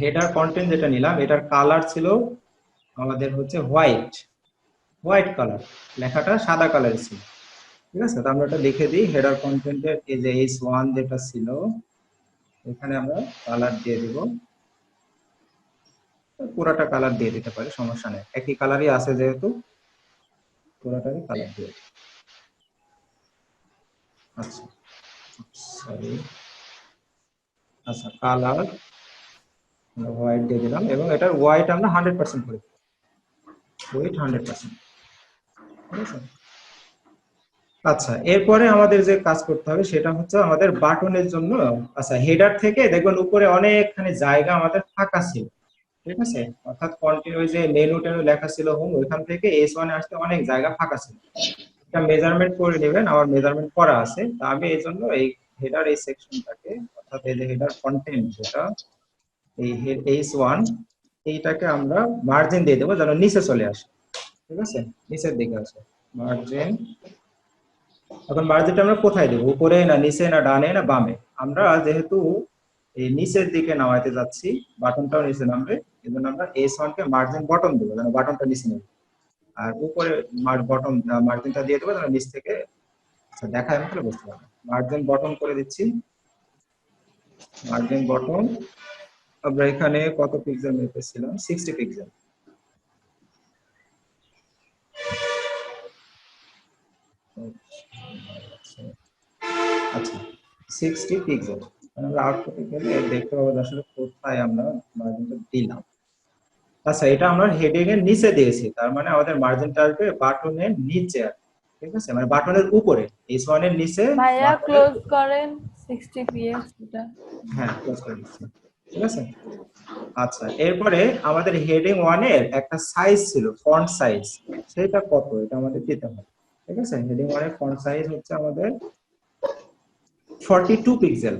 হেডার কন্টেন্ট যেটা নিলাম এটার কালার ছিল আমাদের হচ্ছে হোয়াইট কালার, লেখাটা সাদা কালারের ছিল, ঠিক আছে? তো আমরা এটা লিখে দিই হেডার কন্টেন্টের এই যে AS1 যেটা ছিল এখানে আমরা কালার দিয়ে দিব, পুরাটা কালার দিয়ে দিতে পারি, সমস্যা নেই, একই কালারই আছে যেহেতু পুরাটারই কালার দিয়ে দিই। আচ্ছা সরি, আচ্ছা কালার হোয়াইট দিয়ে দিলাম এবং এটার হোয়াইট আমরা 100% করে দিই, হোয়াইট 100%, ঠিক আছে? আচ্ছা, এরপরে আমাদের যে কাজ করতে হবে সেটা হচ্ছে আমাদের বাটনের জন্য, আচ্ছা হেডার থেকে দেখবেন উপরে অনেকখানি জায়গা আমাদের ফাঁকা ছিল, ঠিক আছে? অর্থাৎ কন্টিনিউ যে মেনু টেনু লেখা ছিল হোম, ওইখান থেকে S1 এ আসতে অনেক জায়গা ফাঁকা ছিল, এটা মেজারমেন্ট করে নেবেন, আমার মেজারমেন্ট করা আছে। তা আমি এই জন্য এই হেডার এই সেকশনটাকে, অর্থাৎ এই যে হেডার কন্টেন্ট যেটা এই S1 এইটাকে আমরা মার্জিন দিয়ে দেবো যেন নিচে চলে আসে, ঠিক আছে? নিচের দিকে আসে মার্জিন। এখন মার্জিনটা আমরা কোথায় দেবো, উপরে না নিচে না ডানে না বামে? আমরা যেহেতু এই নিচের দিকে নামাইতে যাচ্ছি, বাটনটাও নিচে নামবে, এই জন্য আমরা S1 কে মার্জিন বটন দেবো যেন বাটনটা নিচে নেবে, আর উপরে বটন মার্জিনটা দিয়ে দেবো যেন নিচ থেকে, আচ্ছা দেখায় আমি তাহলে বুঝতে পারবো। মার্জিন বটন করে দিচ্ছি, মার্জিন বটন। আমরা এখানে কত পিক্সেল মেপেছিলাম, 60 পিক্সেল। আচ্ছা 60 পিক্সেল, আমরা আউটপুটে গেলে দেখতে পাবো আসলে কোথায় আমরা মার্জিনটা দিলাম। আচ্ছা এটা আমরা হেডিং এর নিচে দিয়েছি, তার মানে আমাদের মার্জিনটা আসবে বাটনের নিচে, ঠিক আছে? মানে বাটনের উপরে, S1 এর নিচে ভাইয়া button এর ক্লোজ উপরে। করেন 60 px এটা। হ্যাঁ ক্লোজ করে দিচ্ছি, ঠিক আছে? আচ্ছা এরপরে আমাদের হেডিং 1 এর একটা সাইজ ছিল, ফন্ট সাইজ, সেটা কত এটা আমাদের দিতে হবে, ঠিক আছে? হেডিং 1 এর ফন্ট সাইজ হচ্ছে আমাদের 42 পিক্সেল।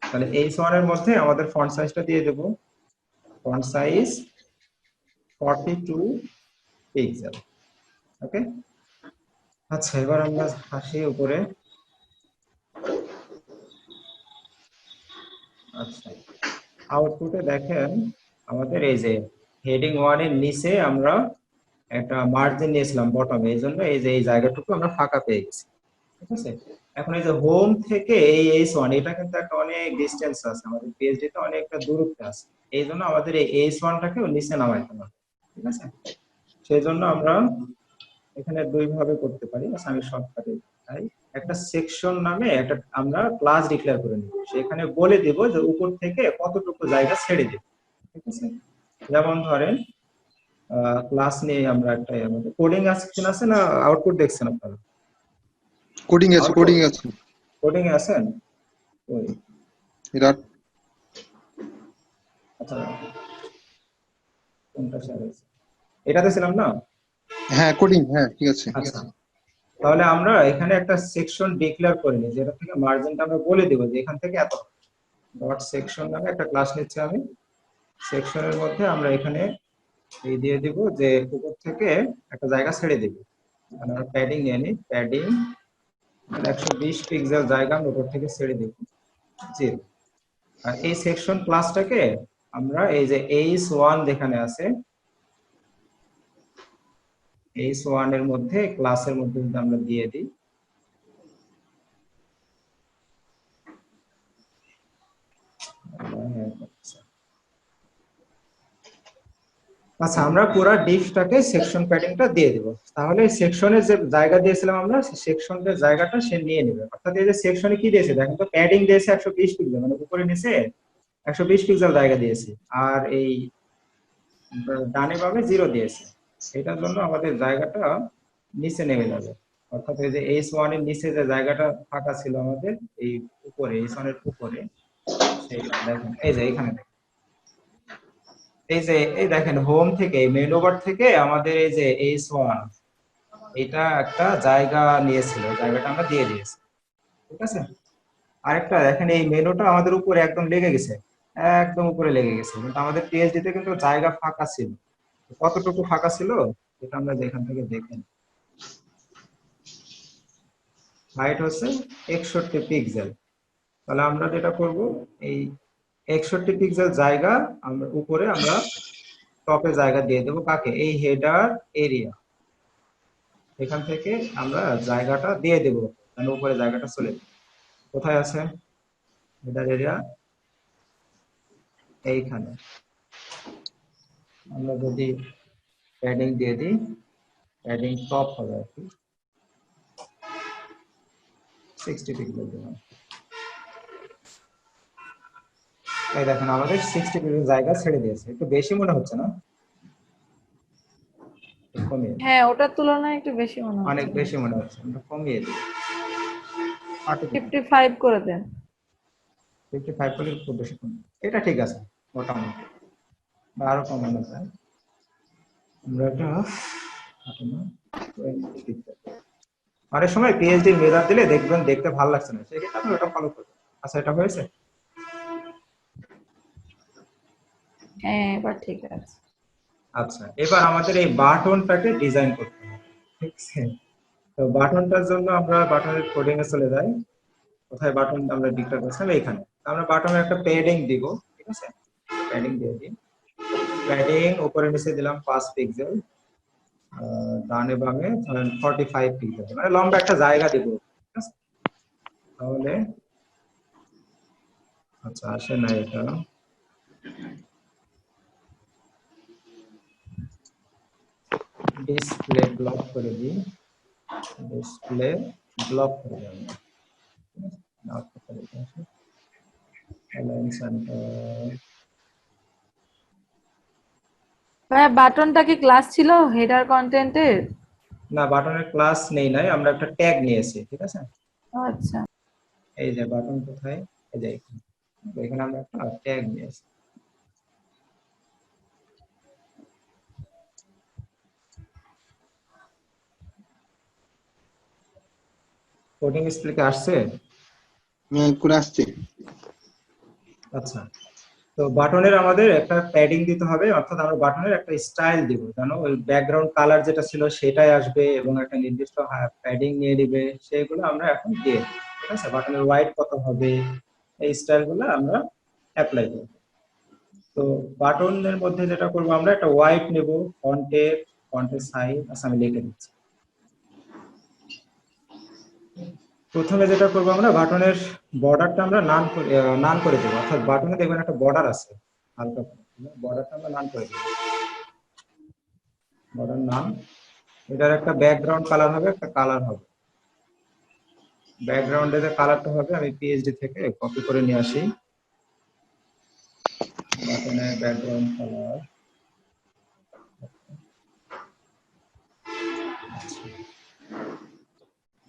তাহলে S1 এর মধ্যে আমাদের ফন্ট সাইজটা দিয়ে দেব, ফন্ট সাইজ 42 পিক্সেল, ওকে? আচ্ছা এবার আমরা আসি উপরে। আচ্ছা আউটপুটে দেখেন আমাদের এই যে হেডিং 1 এর নিচে আমরা একটা মার্জিন নিয়েছিলাম বটমে, এই জন্য এই যে এই জায়গাটুকু আমরা ফাঁকা পেয়ে গেছি, ঠিক আছে? এখন এই যে হোম থেকে এই S1 এটা কিন্তু একটা অনেক ডিসটেন্স আছে, আমাদের পিএইচডি তে অনেকটা দূরত্বে আছে, এই জন্য আমাদের এই S1 টাকে নিচে নামাইতে হবে, ঠিক আছে? সেই জন্য আমরা এখানে দুই ভাবে করতে পারি, আচ্ছা আমি শর্টকাটে দেখাই। একটা সেকশন নামে একটা আমরা ক্লাস ডিক্লেয়ার করে নিব, সেখানে বলে দেব যে উপর থেকে কতটুকু জায়গা ছেড়ে দেব, ঠিক আছে? যেমন ধরেন ক্লাস নিয়ে আমরা একটা আমাদের কোডিং সেকশন আছে না, আউটপুট দেখছেন আপনারা? কোডিং আছে, কোডিং আছে, কোডিং এ আছেন? ওই এটা আচ্ছা কোনটা শেয়ার হয়েছে? এটাতে ছিলাম না? হ্যাঁ কোডিং, হ্যাঁ ঠিক আছে। আচ্ছা, তাহলে আমরা এখানে একটা সেকশন ডিক্লেয়ার করে নিই, যেটা থেকে মার্জিনটা আমরা বলে দেবো যে এখান থেকে এত। ডট সেকশন নামে একটা ক্লাস নিচ্ছি আমি। সেকশনের মধ্যে আমরা এখানে এই দিয়ে দিব যে উপর থেকে একটা জায়গা ছেড়ে দিব। মানে আমরা প্যাডিং নিয়ে নিই, প্যাডিং 120 পিক্সেল জায়গা আমরা উপর থেকে ছেড়ে দিব 0। আর এই সেকশন ক্লাসটাকে আমরা এই যে h1 যেখানে আছে, h1 এর মধ্যে ক্লাসের মধ্যে যদি আমরা দিয়ে দিই, আচ্ছা আমরা পুরো ডিফটাকে সেকশন প্যাডিংটা দিয়ে দিব। তাহলে সেকশনের যে জায়গা দিয়েছিলাম আমরা, সেকশনের জায়গাটা সে নিয়ে নেবে। অর্থাৎ এই যে সেকশনে কি দিয়েছে দেখেন তো, প্যাডিং দিয়েছে 120 পিক্সেল, মানে উপরে নিচে 120 পিক্সেল জায়গা দিয়েছে, আর এই ডানে বামে 0 দিয়েছে। এটার জন্য আমাদের জায়গাটা নিচে নেমে যাবে। অর্থাৎ এই যে h1 এর নিচে যে জায়গাটা ফাঁকা ছিল আমাদের এই উপরে, h1 এর উপরে, সেই দেখেন এই যে এখানে দেখেন, এই যে এই দেখেন হোম থেকে মেনু বার থেকে আমাদের এই যে h1 এটা একটা জায়গা নিয়েছিল, জায়গাটা আমরা দিয়ে দিয়েছি, ঠিক আছে। আরেকটা দেখেন, এই মেনুটা আমাদের উপরে একদম লেগে গেছে, একদম উপরে লেগে গেছে, কিন্তু আমাদের পিএইচডি তে কিন্তু জায়গা ফাঁকা ছিল। কতটুকু ফাঁকা ছিল এটা আমরা যেখান থেকে দেখেন, হাইট হচ্ছে 61 পিক্সেল। তাহলে আমরা যেটা করব, এই 61 পিক্সেল জায়গা আমরা উপরে আমরা টপে জায়গা দিয়ে দেবো কাকে, এই হেডার এরিয়া, এখান থেকে আমরা জায়গাটা দিয়ে দেব, মানে উপরে জায়গাটা চলে যাবে। কোথায় আছে হেডার এরিয়া? এইখানে। আমরা যদি প্যাডিং দিয়ে দিই, প্যাডিং টপ হবে আর কি, 60 পিক্সেল দিলাম। এই দেখেন আমাদের 60 পিক্সেল জায়গা ছেড়ে দিয়েছে। একটু বেশি মনে হচ্ছে না? কমিয়ে, হ্যাঁ, ওটার তুলনায় একটু বেশি মনে অনেক হচ্ছে। বেশি মনে হচ্ছে, আমরা কমিয়ে দিই 55 করে দেন। 55 করলে খুব বেশি কম, এটা ঠিক আছে মোটামুটি, বা আরো কমানো যায়। আমরা এটা অনেক সময় পিএইচডি মেজার দিলে দেখবেন দেখতে ভালো লাগছে না, সেক্ষেত্রে আপনি ওটা ফলো করবেন। আচ্ছা, এটা হয়েছে। হ্যাঁ, এবার ঠিক আছে। আচ্ছা, এবার আমাদের এই বাটনটাকে ডিজাইন করতে হবে, ঠিক আছে। তো বাটনটার জন্য আমরা বাটনের কোডিং এ চলে যাই। কোথায় বাটন আমরা ডিক্লেয়ার করছিলাম? এইখানে। আমরা বাটনের একটা প্যাডিং দিব, ঠিক আছে, প্যাডিং দিয়ে দিই। প্যাডিং উপরে নিচে দিলাম 5 পিক্সেল, ডানে বামে ধরেন 45 পিক্সেল, মানে লম্বা একটা জায়গা দিব, ঠিক আছে। তাহলে আচ্ছা আসে না এটা, ডিসপ্লে ব্লক করে দিই, ডিসপ্লে ব্লক করে দিই আমরা, আউটপুট করে দিই। অ্যালাইন সেন্টার, ভাইয়া, বাটনটা কি ক্লাস ছিল হেডার কন্টেন্টের? না বাটনের ক্লাস নেই, নাই আমরা একটা ট্যাগ নিয়েছি, ঠিক আছে। আচ্ছা, এই যে বাটন কোথায়, এই যে এখানে, এখানে আমরা একটা ট্যাগ নিয়েছি। কোডিং স্প্লিকে আসছে? করে আসছে। আচ্ছা, তো বাটনের আমাদের একটা প্যাডিং দিতে হবে, অর্থাৎ আমরা বাটনের একটা স্টাইল দিব, জানো ওই ব্যাকগ্রাউন্ড কালার যেটা ছিল সেটাই আসবে এবং একটা নির্দিষ্ট প্যাডিং নিয়ে নিবে, সেগুলো আমরা এখন দিয়ে দিই, ঠিক আছে। বাটনের ওয়াইড কত হবে, এই স্টাইলগুলো আমরা অ্যাপ্লাই করব। তো বাটনের মধ্যে যেটা করব, আমরা একটা ওয়াইড নেব, ফন্টের সাইজ, আচ্ছা আমি লিখে দিচ্ছি। প্রথমে যেটা করবো, আমরা বাটনের বর্ডারটা আমরা নান করে দেবো, অর্থাৎ বাটনে দেখবেন একটা বর্ডার আছে হালকা, বর্ডারটা আমরা নান করে দেবো, বর্ডার নাম। এটার একটা ব্যাকগ্রাউন্ড কালার হবে, একটা কালার হবে। ব্যাকগ্রাউন্ডে যে কালারটা হবে আমি পিএইচডি থেকে কপি করে নিয়ে আসি, বাটনের ব্যাকগ্রাউন্ড কালার,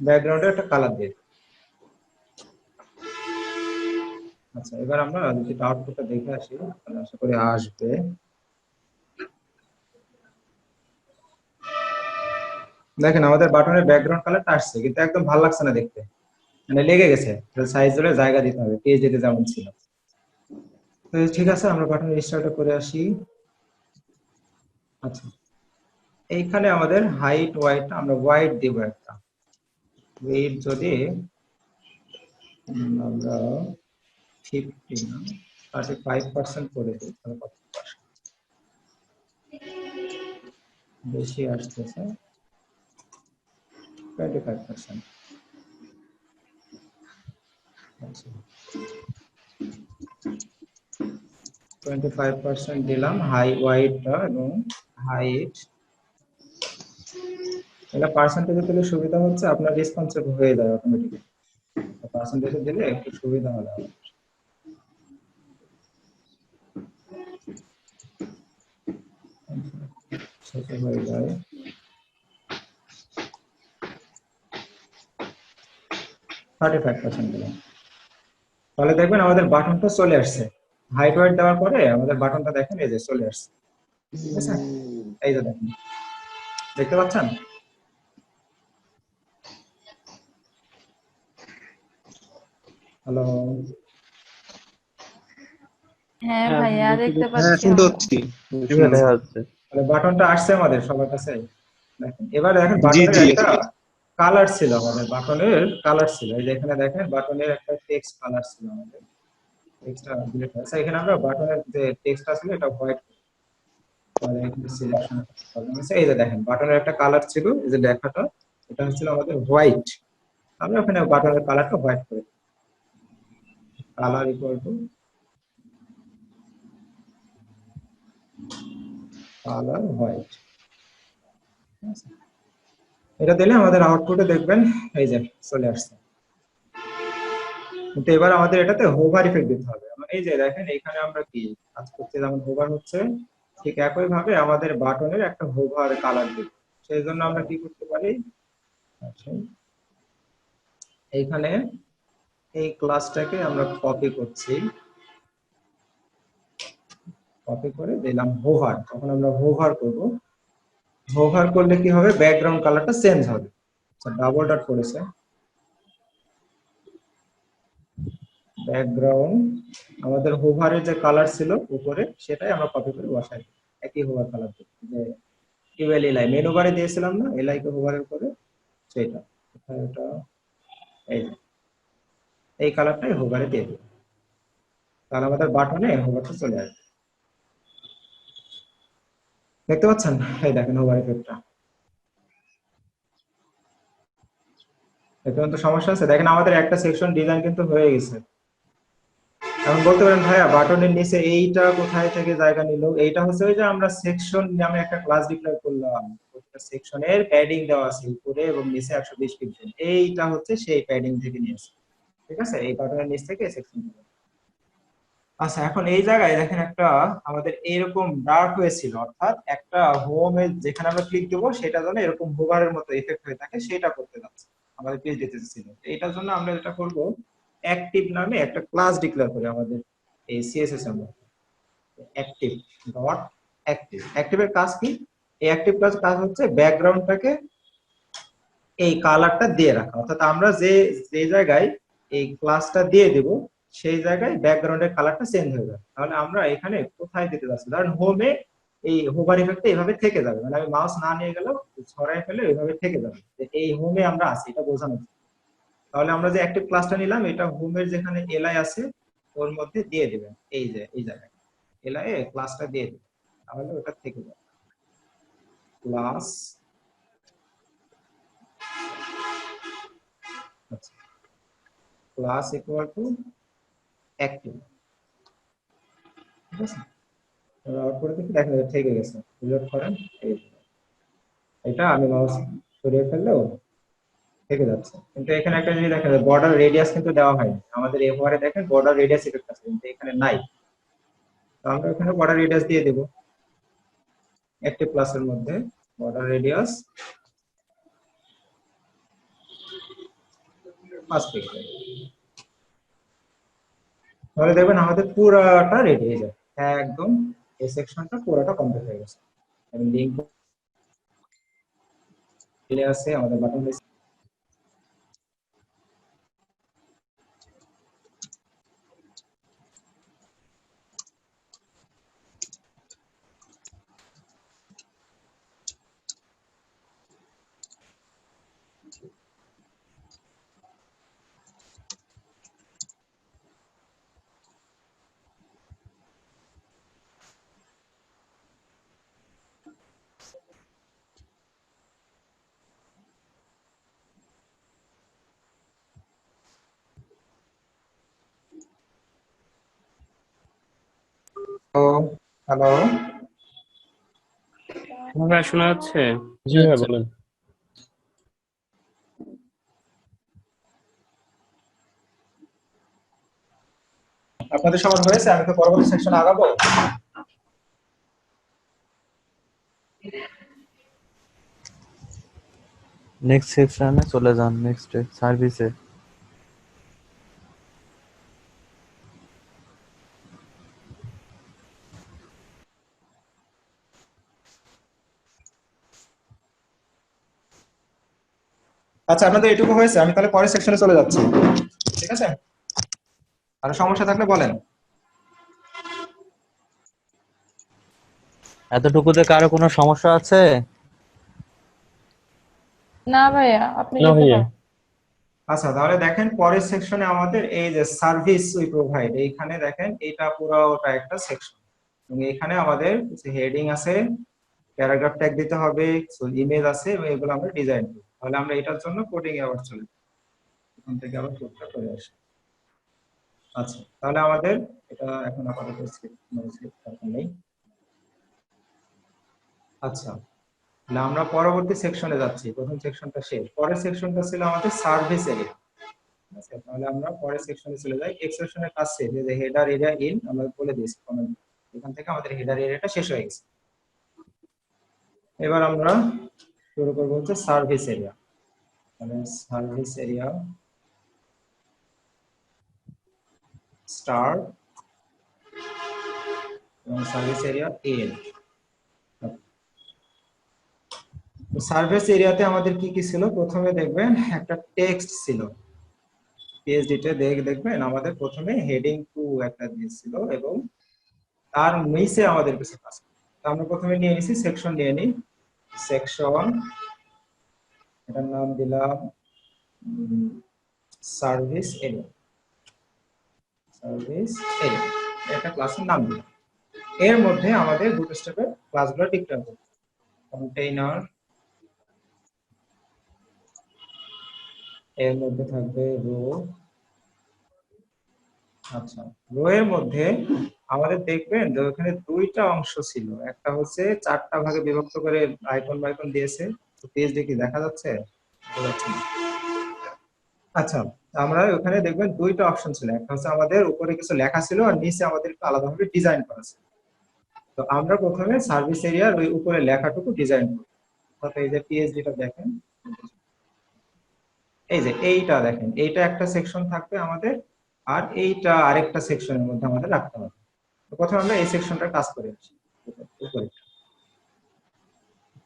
ব্যাকগ্রাউন্ডে একটা কালার দিয়ে দিই। আচ্ছা, এবার আমরা যদি আউটপুটটা দেখে আসি তাহলে আশা করি আসবে। দেখেন আমাদের বাটনের ব্যাকগ্রাউন্ড কালারটা আসছে, কিন্তু একদম ভালো লাগছে না দেখতে, মানে লেগে গেছে। সাইজ ধরে জায়গা দিতে হবে, পেজ যেতে যেমন ছিল। তো ঠিক আছে, আমরা বাটনের স্টাইলটা করে আসি। আচ্ছা, এইখানে আমাদের হাইট ওয়াইট আমরা হোয়াইট দিব একটা। ওয়েট যদি আমরা 50 না 35% করে দিই তাহলে কত পার্সেন্ট বেশি আসতেছে? 25%। আচ্ছা, 25% দিলাম হাই ওয়াইডটা এবং হাইট। এটা পার্সেন্টেজে দিলে সুবিধা হচ্ছে আপনার রেসপন্সিভ হয়ে যায় অটোমেটিক্যালি। পার্সেন্টেজে দিলে একটু সুবিধা হবে আমার। ছোট হয়ে যায়। 35% দিলাম। তাহলে দেখবেন আমাদের বাটনটা চলে আসছে। হাইট ওয়াইট দেওয়ার পরে আমাদের বাটনটা দেখেন এই যে চলে আসছে। ঠিক আছে, এই যে দেখেন, দেখতে পাচ্ছেন? হ্যালো, হ্যাঁ হ্যাঁ ভাইয়া, দেখতে দেখতে পাচ্ছি। হ্যাঁ পাচ্ছি শুনতে আমরা। হচ্ছি। এবার দেখা যাচ্ছে। তাহলে বাটনটা আসছে আমাদের সবার কাছে। দেখেন, এবার দেখেন জি বাটনের জি একটা কালার ছিল, আমাদের বাটনের কালার ছিল। এই যে এখানে দেখেন বাটনের একটা টেক্সট কালার ছিল আমাদের। টেক্সটটা ডিলিট হয়েছে। এখানে আমরা বাটনের যে টেক্সটটা ছিল এটা হোয়াইট, তাহলে এখানে সিলেকশন প্রবলেম আছে। এই যে দেখেন বাটনের একটা কালার ছিল, এই যে লেখাটা এটা হচ্ছিল আমাদের হোয়াইট। আমরা ওখানে বাটনের কালারটা হোয়াইট করে colour equal to colour white. এটা দিলে আমাদের আউটপুটে দেখবেন এই যে চলে আসছে। কিন্তু এবার আমাদের এটাতে হোভার ইফেক্ট দিতে হবে। এই যে দেখেন এখানে আমরা কি কাজ করতে যেমন হোভার হচ্ছে, ঠিক একই ভাবে আমাদের বাটনের একটা হোভার কালার দিব। সেই জন্য আমরা কি করতে পারি, আচ্ছা, এইখানে এই ক্লাসটাকে আমরা কপি করছি, কপি করে দিলাম হোভার। তখন আমরা হোভার করব, হোভার করলে কি হবে, ব্যাকগ্রাউন্ড কালারটা চেঞ্জ হবে। আচ্ছা, ডাবল ডট করেছে ব্যাকগ্রাউন্ড, আমাদের হোভারের যে কালার ছিল উপরে সেটাই আমরা কপি করে বসাই দিই। একই হোভার কালার যে ইউএল এলাই মেনু বারে দিয়েছিলাম না, এলাই কে হোভারের উপরে সেটা, এটা এই যে, এই কালারটাই হোভারে দিয়ে দিই। তাহলে আমাদের বাটনে হোভারটা চলে আসবে। দেখতে পাচ্ছেন? এই দেখেন হোভার ইফেক্টটা। এখন তো সমস্যা আছে, দেখেন আমাদের একটা সেকশন ডিজাইন কিন্তু হয়ে গেছে। এখন বলতে পারেন ভাইয়া বাটনের নিচে এইটা কোথায় থেকে জায়গা নিল? এইটা হচ্ছে ওই যে আমরা সেকশন নামে একটা ক্লাস ডিক্লেয়ার করলাম, প্রত্যেকটা সেকশনের প্যাডিং দেওয়া আছে উপরে এবং নিচে 120 পিক্সেল। এইটা হচ্ছে সেই প্যাডিং থেকে নিয়েছে। ঠিক আছে, এই বাটনের নিচ থেকে সেকশন। আচ্ছা, এখন এই জায়গায় দেখেন একটা আমাদের এরকম ডার্ক হয়েছিল, অর্থাৎ একটা হোমে যেখানে আমরা ক্লিক দেবো সেটা যেন এরকম হোভারের মতো এফেক্ট হয়ে থাকে, সেটা করতে যাচ্ছে আমাদের পেজ দিতে ছিল। এটার জন্য আমরা যেটা করব, অ্যাক্টিভ নামে একটা ক্লাস ডিক্লেয়ার করে আমাদের এই সিএসএস এর মধ্যে অ্যাক্টিভ ডট অ্যাক্টিভ। অ্যাক্টিভের কাজ কি? এই অ্যাক্টিভ কাজ হচ্ছে ব্যাকগ্রাউন্ডটাকে এই কালারটা দিয়ে রাখা, অর্থাৎ আমরা যে যে জায়গায় এই ক্লাসটা দিয়ে দেব সেই জায়গায় ব্যাকগ্রাউন্ডের কালারটা চেঞ্জ হয়ে যাবে। তাহলে আমরা এখানে কোথায় দিতে যাচ্ছি, ধরেন হোমে এই হোভার ইফেক্টটা এইভাবে থেকে যাবে, মানে আমি মাউস না নিয়ে গেলেও ছড়াই ফেলে এইভাবে থেকে যাবে, এই হোমে আমরা আছি এটা বোঝানো। তাহলে আমরা যে অ্যাক্টিভ ক্লাসটা নিলাম এটা হোমের যেখানে এলআই আছে ওর মধ্যে দিয়ে দিবেন, এই যে এই জায়গায় এলআই এ ক্লাসটা দিয়ে দিবেন, তাহলে ওটা থেকে যাবে ক্লাস। আচ্ছা, ক্লাস ইকুয়াল টু অ্যাক্টিভ। ঠিক আছে, আউটপুট দেখি দেখা যাচ্ছে থেকে গেছে। রিলোড করেন, এটা আমি মাউস সরিয়ে ফেললেও থেকে যাচ্ছে। কিন্তু এখানে একটা জিনিস দেখেন, বর্ডার রেডিয়াস কিন্তু দেওয়া হয়নি আমাদের। এবারে দেখেন বর্ডার রেডিয়াস ইফেক্ট আছে কিন্তু এখানে নাই, তো আমরা এখানে বর্ডার রেডিয়াস দিয়ে দেব অ্যাক্টিভ ক্লাসের মধ্যে বর্ডার রেডিয়াস 5 পিক্সেল। তাহলে দেখবেন আমাদের পুরাটা রেডি হয়ে যাবে একদম, এই সেকশনটা পুরাটা কমপ্লিট হয়ে গেছে। আমি লিংক প্লে আছে, আমাদের বাটন লিস্ট। হ্যালো, ভাই শোনা যাচ্ছে? জি ভাই বলেন। আপনাদের সবার হয়েছে? আমি তো পরবর্তী সেকশনে আগাবো। নেক্সট সেকশনে চলে যান, নেক্সট সার্ভিসে। আচ্ছা, আপনাদের এটুকু হয়েছে, আমি তাহলে পরের সেকশনে চলে যাচ্ছি। ঠিক আছে, আর সমস্যা থাকলে বলেন। এতটুকুতে কারো কোনো সমস্যা আছে? না ভাইয়া, আপনি না যেতে ভাইয়া। পারেন। আচ্ছা, তাহলে দেখেন পরের সেকশনে আমাদের এই যে সার্ভিস উই প্রোভাইড, এইখানে দেখেন এটা পুরোটা একটা সেকশন, এবং এখানে আমাদের কিছু হেডিং আছে, প্যারাগ্রাফ ট্যাগ দিতে হবে, কিছু ইমেজ আছে, এবং এগুলো আমরা ডিজাইন করব। তাহলে আমরা এটার জন্য কোডিং এ আবার চলে যাই, এখান থেকে আবার কোডটা করে আসি। আচ্ছা, তাহলে আমাদের এটা এখন আপাতত স্ক্রিপ্ট দরকার নেই। আচ্ছা, তাহলে আমরা পরবর্তী সেকশনে যাচ্ছি। প্রথম সেকশনটা শেষ, পরের সেকশনটা ছিল আমাদের সার্ভিস এরিয়া। আচ্ছা, তাহলে আমরা পরের সেকশনে চলে যাই। এক্সটেনশনের কাজ শেষ, এই যে হেডার এরিয়া ইন আমরা বলে দিয়েছি কমেন্ট, এখান থেকে আমাদের হেডার এরিয়াটা শেষ হয়ে গেছে। এবার আমরা শুরু করব হচ্ছে সার্ভিস এরিয়া। তাহলে সার্ভিস এরিয়া স্টার্ট এবং সার্ভিস এরিয়া এন্ড। সার্ভিস এরিয়াতে আমাদের কি কি ছিল? প্রথমে দেখবেন একটা টেক্সট ছিল, পিএইচডিতে দেখবেন আমাদের প্রথমে হেডিং টু একটা দিয়েছিল, এবং তার নিচে আমাদের কিছু কাজ। তো আমরা প্রথমে নিয়ে নিছি সেকশন, নিয়ে নিই সেকশন, এটার নাম দিলাম সার্ভিস এরিয়া। সার্ভিস এরিয়া একটা ক্লাসের নাম দিলাম। এর মধ্যে আমাদের দুটো স্টেপের ক্লাসগুলো টিকতে হবে। কন্টেইনার, এর মধ্যে থাকবে রো। আচ্ছা, রো এর মধ্যে আমাদের দেখবেন যে ওখানে দুইটা অংশ ছিল, একটা হচ্ছে চারটা ভাগে বিভক্ত করে আইকন বাইকন দিয়েছে। তো পেজ দেখি দেখা যাচ্ছে? বোঝা যাচ্ছে না। আচ্ছা, আমরা ওখানে দেখবেন দুইটা অপশন ছিল, একটা হচ্ছে আমাদের উপরে কিছু লেখা ছিল, আর নিচে আমাদের একটু আলাদাভাবে ডিজাইন করা ছিল। তো আমরা প্রথমে সার্ভিস এরিয়ার ওই উপরে লেখাটুকু ডিজাইন করব। অর্থাৎ এই যে পিএইচডিটা দেখেন, এই যে এইটা দেখেন, এইটা একটা সেকশন থাকবে আমাদের, আর এইটা আরেকটা সেকশনের মধ্যে আমাদের রাখতে হবে। তো প্রথমে আমরা এই সেকশনটার কাজ করে আসি, উপরে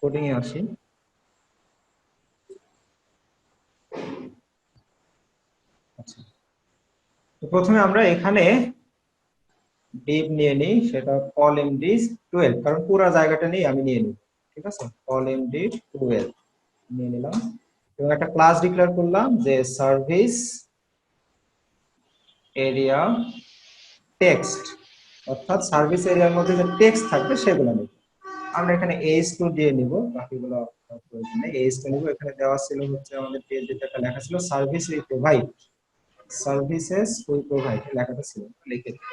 কোডিং এ আসি। আচ্ছা, তো প্রথমে আমরা এখানে ডিভ নিয়ে নিই, সেটা কল এমডি 12, কারণ পুরো জায়গাটা নেই, আমি নিয়ে নিই। ঠিক আছে, কল এমডি 12 নিয়ে নিলাম, এবং একটা ক্লাস ডিক্লেয়ার করলাম যে সার্ভিস এরিয়া টেক্সট, অর্থাৎ সার্ভিস এরিয়ার মধ্যে যে টেক্সট থাকবে সেগুলো নেব। আমরা এখানে এইচ2 দিয়ে নিব, বাকিগুলো প্রয়োজন নেই। এইচ2 নিব, এখানে দেওয়া ছিল হচ্ছে আমাদের পেজে একটা লেখা ছিল service we provide, services we provide লেখাটা ছিল, লিখে দিই।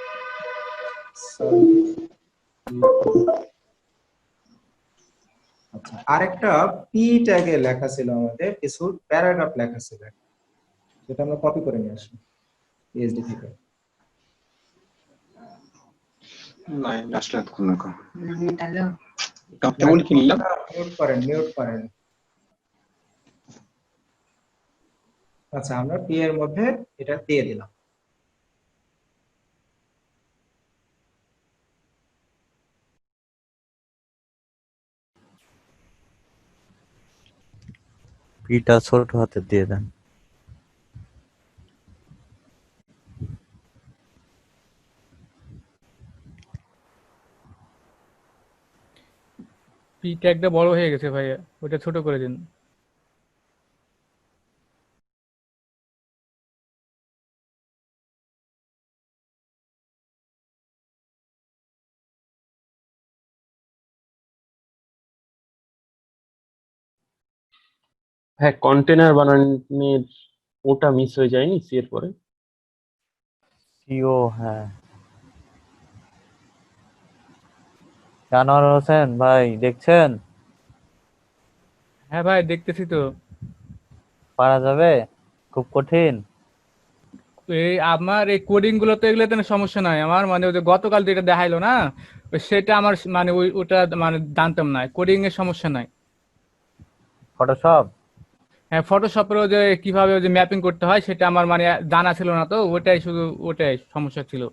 আচ্ছা, আরেকটা পি ট্যাগে লেখা ছিল, আমাদের কিছু প্যারাগ্রাফ লেখা ছিল, যেটা আমরা কপি করে নিয়ে আসি পিএইচডি থেকে। নাই আসলে তখন না কেমন কি নিলাম। মিউট করেন, মিউট করেন। আচ্ছা, আমরা পি এর মধ্যে এটা দিয়ে দিলাম। পিটা ছোট হাতে দিয়ে দেন। পি ট্যাগটা বড় হয়ে গেছে ভাইয়া, ওটা ছোট করে দিন। হ্যাঁ, কন্টেনার বানানোর ওটা মিস হয়ে যায়নি সি এর পরে? সিও, হ্যাঁ। জানোয়ার হোসেন ভাই দেখছেন? হ্যাঁ ভাই দেখতেছি তো। পারা যাবে? খুব কঠিন? এই আমার এই কোডিং গুলো তো এগুলোতে সমস্যা নাই আমার, মানে ওই যে গতকাল যেটা দেখাইলো না, সেটা আমার মানে ওটা মানে জানতাম না, কোডিং এর সমস্যা নাই। ফটোশপ? হ্যাঁ ফটোশপের যে কিভাবে ওই যে ম্যাপিং করতে হয় সেটা আমার মানে জানা ছিল না, তো ওটাই শুধু ওটাই সমস্যা ছিল।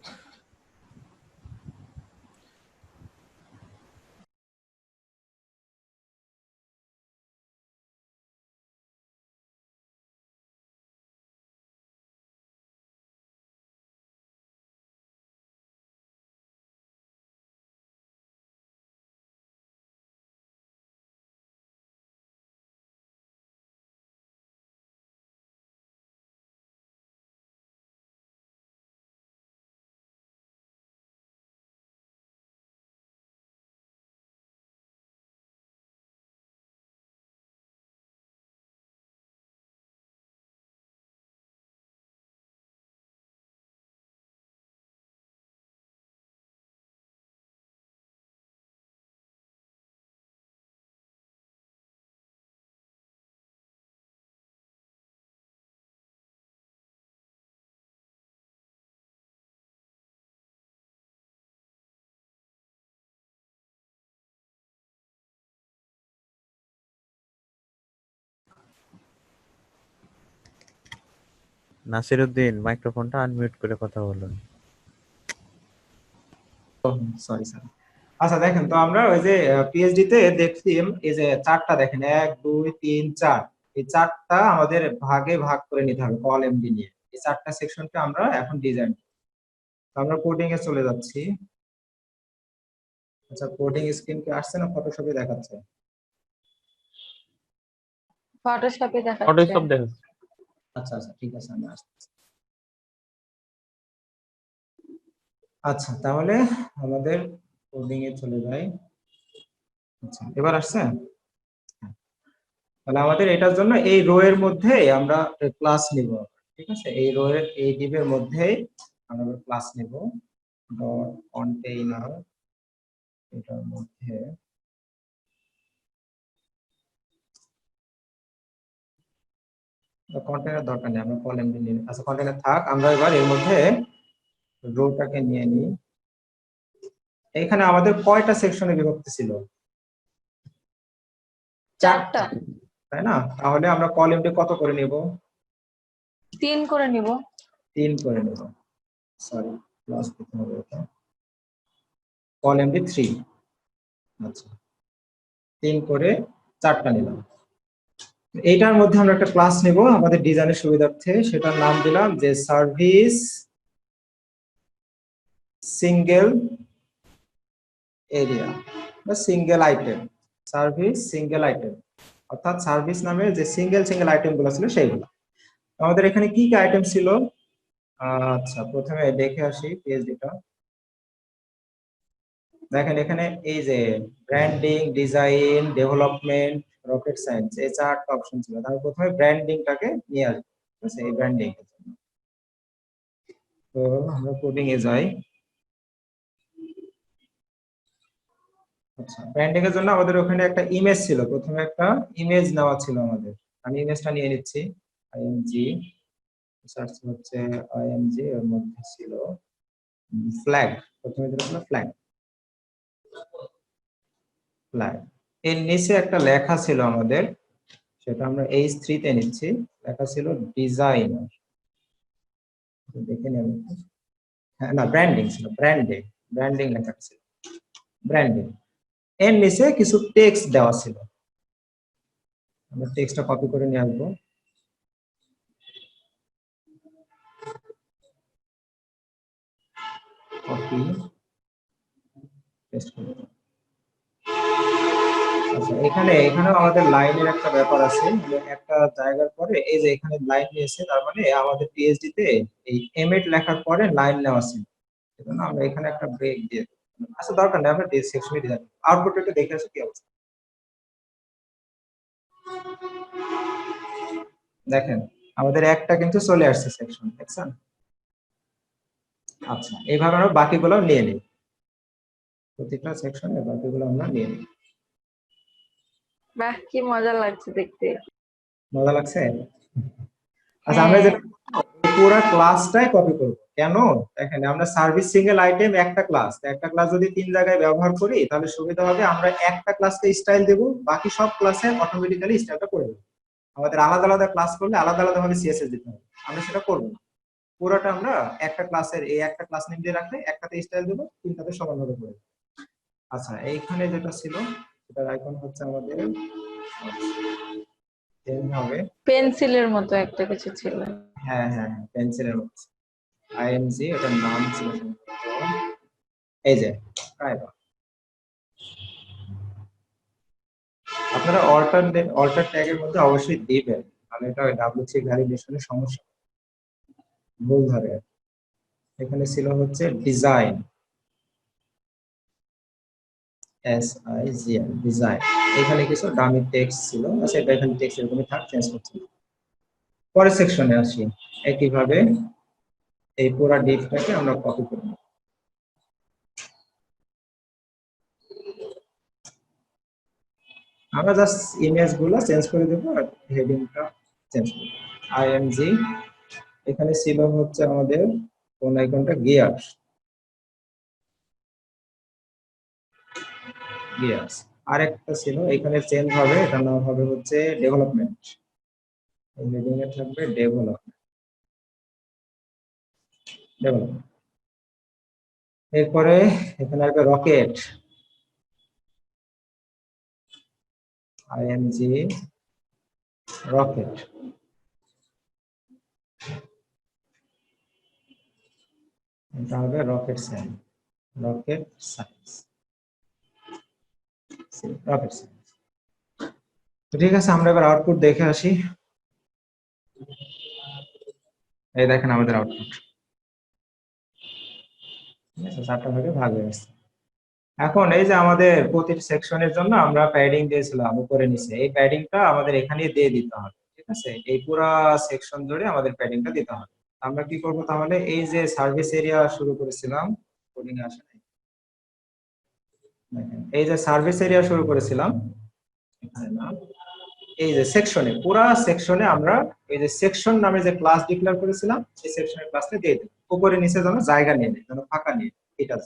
নাসিরউদ্দিন, মাইক্রোফোনটা আনমিউট করে কথা বলুন। Sorry sir. আচ্ছা দেখেন তো আমরা ওই যে পিএইচডি তে দেখছি এই যে চারটা দেখেন 1 2 3 4, এই চারটা আমাদের ভাগে ভাগ করে নিতে হবে কল এমডি নিয়ে। এই চারটা সেকশনকে আমরা এখন ডিজাইন, আমরা কোডিং এ চলে যাচ্ছি। আচ্ছা কোডিং স্ক্রিন কি আসছে না ফটোশপে দেখাচ্ছে? ফটোশপে দেখাচ্ছে। ফটোশপ দেখো। আচ্ছা আচ্ছা ঠিক আছে, আমি আসছি। আচ্ছা তাহলে আমাদের কোডিং এ চলে যাই। আচ্ছা এবার আসছে? তাহলে আমাদের এটার জন্য এই রো এর মধ্যে আমরা ক্লাস নিব, ঠিক আছে? এই রো এর এই ডিভের মধ্যেই আমরা ক্লাস নিব ডট কন্টেইনার, এটার মধ্যে কন্টেইনার দরকার নেই, আমরা কল এমডি নিয়ে, আচ্ছা কন্টেইনার থাক। আমরা এবার এর মধ্যে রোটাকে নিয়ে নিই। এখানে আমাদের কয়টা সেকশনে বিভক্ত ছিল? চারটা। তাই না? তাহলে আমরা কল এমডি কত করে নিব? 3 করে নিব। 3 করে নেব। সরি প্লাস দিতে হবে এটা। Call MD 3। আচ্ছা 3 করে 4টা নিলাম। এইটার মধ্যে আমরা একটা ক্লাস নেব আমাদের ডিজাইনের সুবিধার্থে, সেটার নাম দিলাম যে সার্ভিস সিঙ্গেল এরিয়া বা single item. Service single item অর্থাৎ সার্ভিস নামে যে সিঙ্গেল সিঙ্গেল আইটেম গুলো ছিল সেইগুলো। আমাদের এখানে কি কি আইটেম ছিল? আচ্ছা প্রথমে দেখে আসি পিএইচডিটা। দেখেন এখানে এই যে branding, design, development, rocket science, এই চারটা অপশন ছিল। তাহলে প্রথমে ব্র্যান্ডিংটাকে নিয়ে আসবো, ঠিক আছে? এই ব্র্যান্ডিং এর জন্য তো আমরা কোডিং এ যাই। আচ্ছা ব্র্যান্ডিং এর জন্য আমাদের ওখানে একটা ইমেজ ছিল, প্রথমে একটা ইমেজ নেওয়া ছিল আমাদের। আমি ইমেজটা নিয়ে নিচ্ছি। আইএমজি সার্চ হচ্ছে আইএমজি, এর মধ্যে ছিল ফ্ল্যাগ, প্রথমে যেটা ছিল ফ্ল্যাগ। ফ্ল্যাগ এর নিচে একটা লেখা ছিল আমাদের, সেটা আমরা H3 তে নিচ্ছি। লেখা ছিল ডিজাইনার, দেখে নেব। হ্যাঁ না ব্র্যান্ডিং ছিল, ব্র্যান্ডিং, ব্র্যান্ডিং লেখা ছিল ব্র্যান্ডিং। এর নিচে কিছু টেক্সট দেওয়া ছিল। আমরা টেক্সটটা কপি করে নিয়ে আসবো। কপি পেস্ট করে দেব। আচ্ছা, এখানেও আমাদের লাইনের একটা ব্যাপার আছে, যে একটা জায়গার পরে এই যে এখানে লাইন নিয়েছে, তার মানে আমাদের পিএইচডি তে এই এমএড লেখার পরে লাইন নেওয়া ছিল, সেজন্য আমরা এখানে একটা ব্রেক দিয়ে দেব। আচ্ছা, দরকার নেই, আমরা সেকশনে দিয়ে দেব। আউটপুট একটু দেখে আসি কি অবস্থা। দেখেন আমাদের একটা কিন্তু চলে আসছে সেকশন, দেখছেন? আচ্ছা, এইভাবে আমরা বাকিগুলো নিয়ে নিই, প্রত্যেকটা সেকশনে বাকিগুলো আমরা নিয়ে নিই। বাহ, কি মজা লাগছে দেখতে। মজা লাগছে? আচ্ছা, আমরা যে পুরো ক্লাসটাই কপি করব, কেন? দেখেন আমরা সার্ভিস সিঙ্গেল আইটেম একটা ক্লাস যদি 3 জায়গায় ব্যবহার করি তাহলে সুবিধা হবে, আমরা একটা ক্লাসকে স্টাইল দেব, বাকি সব ক্লাসে অটোমেটিক্যালি স্টাইলটা করে দেব। আমাদের আলাদা আলাদা ক্লাস করলে আলাদা আলাদা ভাবে সিএসএস দিতে হবে, আমরা সেটা করব না। পুরোটা আমরা একটা ক্লাসের এই একটা ক্লাস নেম দিয়ে রাখলে একটাতে স্টাইল দেব, তিনটাতে সমানভাবে করে দেব। আচ্ছা, এইখানে যেটা ছিল সেটার আইকন হচ্ছে আমাদের চেঞ্জ হবে। পেন্সিলের মতো একটা কিছু ছিল। হ্যাঁ হ্যাঁ হ্যাঁ, পেন্সিলের মতো আইএমজি, এটার নাম ছিল এই যে প্রাইভেট। আপনারা অল্টার ট্যাগের মধ্যে অবশ্যই দিবেন, মানে এটা ডাব্লিউসি ভ্যালিডেশনের সমস্যা, ভুল ধরে। এখানে ছিল হচ্ছে ডিজাইন, SIGN ডিজাইন, এখানে কিছু ডামি টেক্সট ছিল। আচ্ছা, এটা এখানে টেক্সট এরকমই থাক, চেঞ্জ করছি। পরের সেকশনে আসি, একইভাবে এই পুরো ডিপটাকে আমরা কপি করব। আমরা জাস্ট ইমেজগুলো চেঞ্জ করে দেব আর হেডিংটা চেঞ্জ করব। আইএমজি, এখানে ছিল হচ্ছে আমাদের কোন আইকনটা, গিয়ার, গিয়ার্স। আরেকটা ছিল এখানে চেঞ্জ হবে, এটা নাম হবে হচ্ছে ডেভেলপমেন্ট, এই হেডিং এ থাকবে ডেভেলপমেন্ট। এরপরে এখানে আসবে রকেট, আইএমজি রকেট। এটা হবে rocket science, rocket science, rocket science. ঠিক আছে, আমরা এবার আউটপুট দেখে আসি। এই দেখেন আমাদের আউটপুট, ঠিক আছে, 4টা ভাগে ভাগ হয়ে গেছে। এখন এই যে আমাদের প্রতিটি সেকশনের জন্য আমরা প্যাডিং দিয়েছিলাম উপরে নিচে, এই প্যাডিংটা আমাদের এখানে দিয়ে দিতে হবে, ঠিক আছে? এই পুরো সেকশন জুড়ে আমাদের প্যাডিংটা দিতে হবে। আমরা কি করব তাহলে, এই যে সার্ভিস এরিয়া শুরু করেছিলাম, কোডিং আসে নাই, দেখেন এই যে সার্ভিস এরিয়া শুরু করেছিলাম এখানে না, এই যে সেকশনে, পুরো সেকশনে আমরা এই যে সেকশন নামে যে ক্লাস ডিক্লেয়ার করেছিলাম, সেই সেকশনের ক্লাসটা দিয়ে দেব, উপরে নিচে যেন জায়গা নিয়ে নেয়, যেন ফাঁকা নিয়ে, এটা